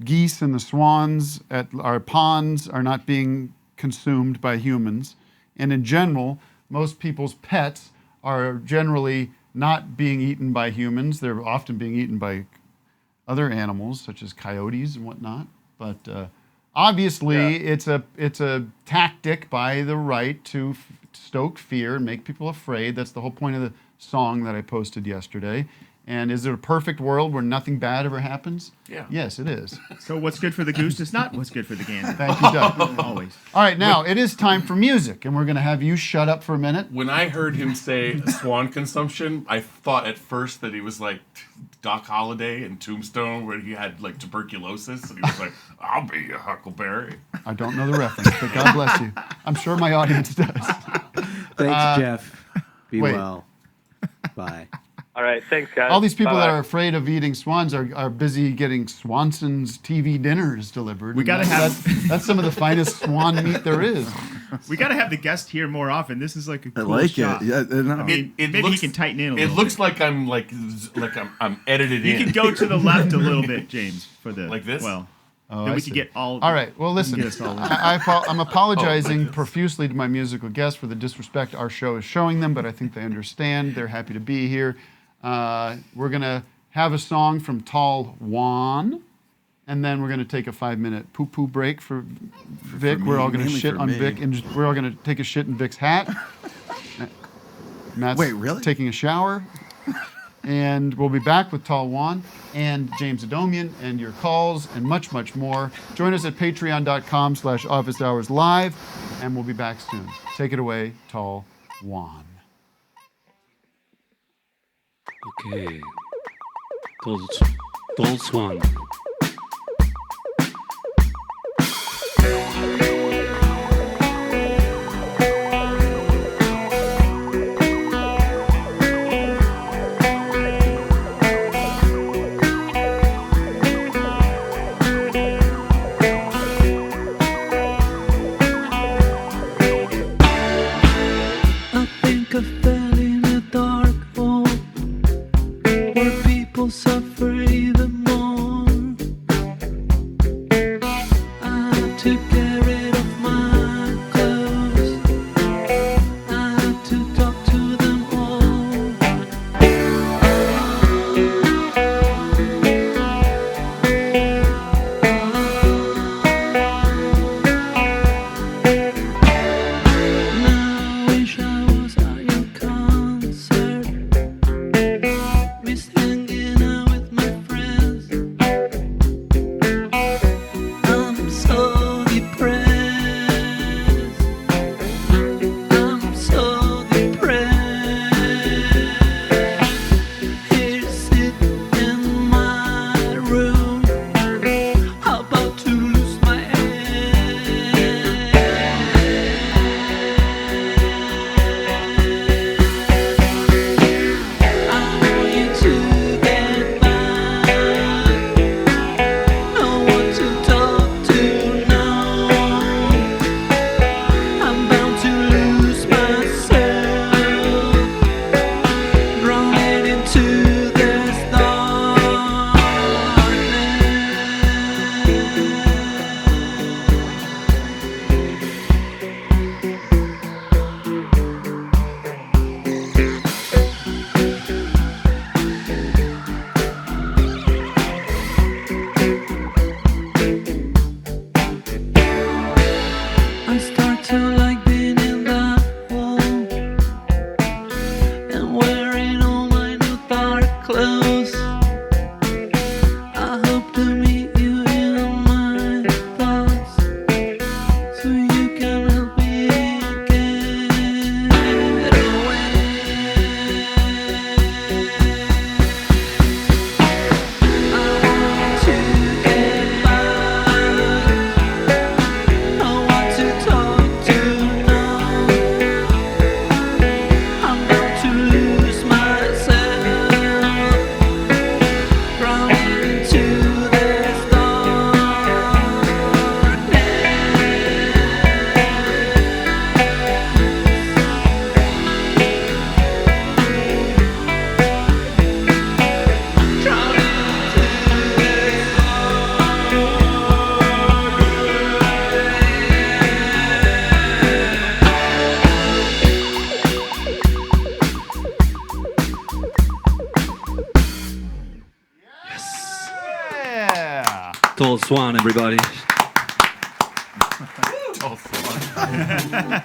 Speaker 2: geese and the swans at our ponds are not being consumed by humans. And in general, most people's pets are generally not being eaten by humans. They're often being eaten by other animals, such as coyotes and whatnot. But obviously, it's a tactic by the right to stoke fear and make people afraid. That's the whole point of the song that I posted yesterday. And is it a perfect world where nothing bad ever happens?
Speaker 5: Yeah.
Speaker 2: Yes, it is.
Speaker 5: So what's good for the goose is not what's good for the gander.
Speaker 2: Thank you, Doug.
Speaker 5: Always.
Speaker 2: All right, now it is time for music, and we're going to have you shut up for a minute.
Speaker 8: When I heard him say swan consumption, I thought at first that he was like Doc Holliday in Tombstone, where he had like tuberculosis, and he was like, "I'll be a huckleberry."
Speaker 2: I don't know the reference, but God bless you. I'm sure my audience does.
Speaker 3: Thanks, Jeff. Be
Speaker 2: wait.
Speaker 3: well. Bye.
Speaker 15: All right, thanks, guys.
Speaker 2: All these people that
Speaker 15: Bye-bye.
Speaker 2: are afraid of eating swans are busy getting Swanson's TV dinners delivered.
Speaker 5: We
Speaker 2: And
Speaker 5: gotta
Speaker 2: that's some of the finest swan meat there is.
Speaker 5: We got to have the guest here more often. This is like a cool
Speaker 4: like it.
Speaker 5: shot.
Speaker 4: Yeah,
Speaker 5: I mean, maybe he can tighten in a little
Speaker 8: It looks like I'm I'm edited
Speaker 5: You
Speaker 8: in.
Speaker 5: can go to the left a little bit, James, for the
Speaker 8: Like this?
Speaker 5: Well,
Speaker 2: Oh,
Speaker 5: then
Speaker 2: I
Speaker 5: we
Speaker 2: see.
Speaker 5: can get all.
Speaker 2: All right. Well, listen.
Speaker 5: Get us all in.
Speaker 2: I'm apologizing profusely to my musical guests for the disrespect our show is showing them, but I think they understand. They're happy to be here. We're gonna have a song from Tall Juan, and then we're gonna take a 5-minute poo-poo break for Vic.
Speaker 4: me,
Speaker 2: We're all gonna
Speaker 4: mainly
Speaker 2: shit
Speaker 4: for
Speaker 2: on
Speaker 4: me.
Speaker 2: Vic, and we're all gonna take a shit in Vic's hat. Matt's
Speaker 4: Wait, really?
Speaker 2: taking a shower. And we'll be back with Tall Juan and James Adomian and your calls and much, much more. Join us at patreon.com/office hours live, and we'll be back soon. Take it away, Tall Juan.
Speaker 18: Okay. Tall Swan.
Speaker 19: I think I fell in a dark hole where people suffer even more. I had to carry
Speaker 18: Tall Swan, everybody.
Speaker 2: Tall Swan.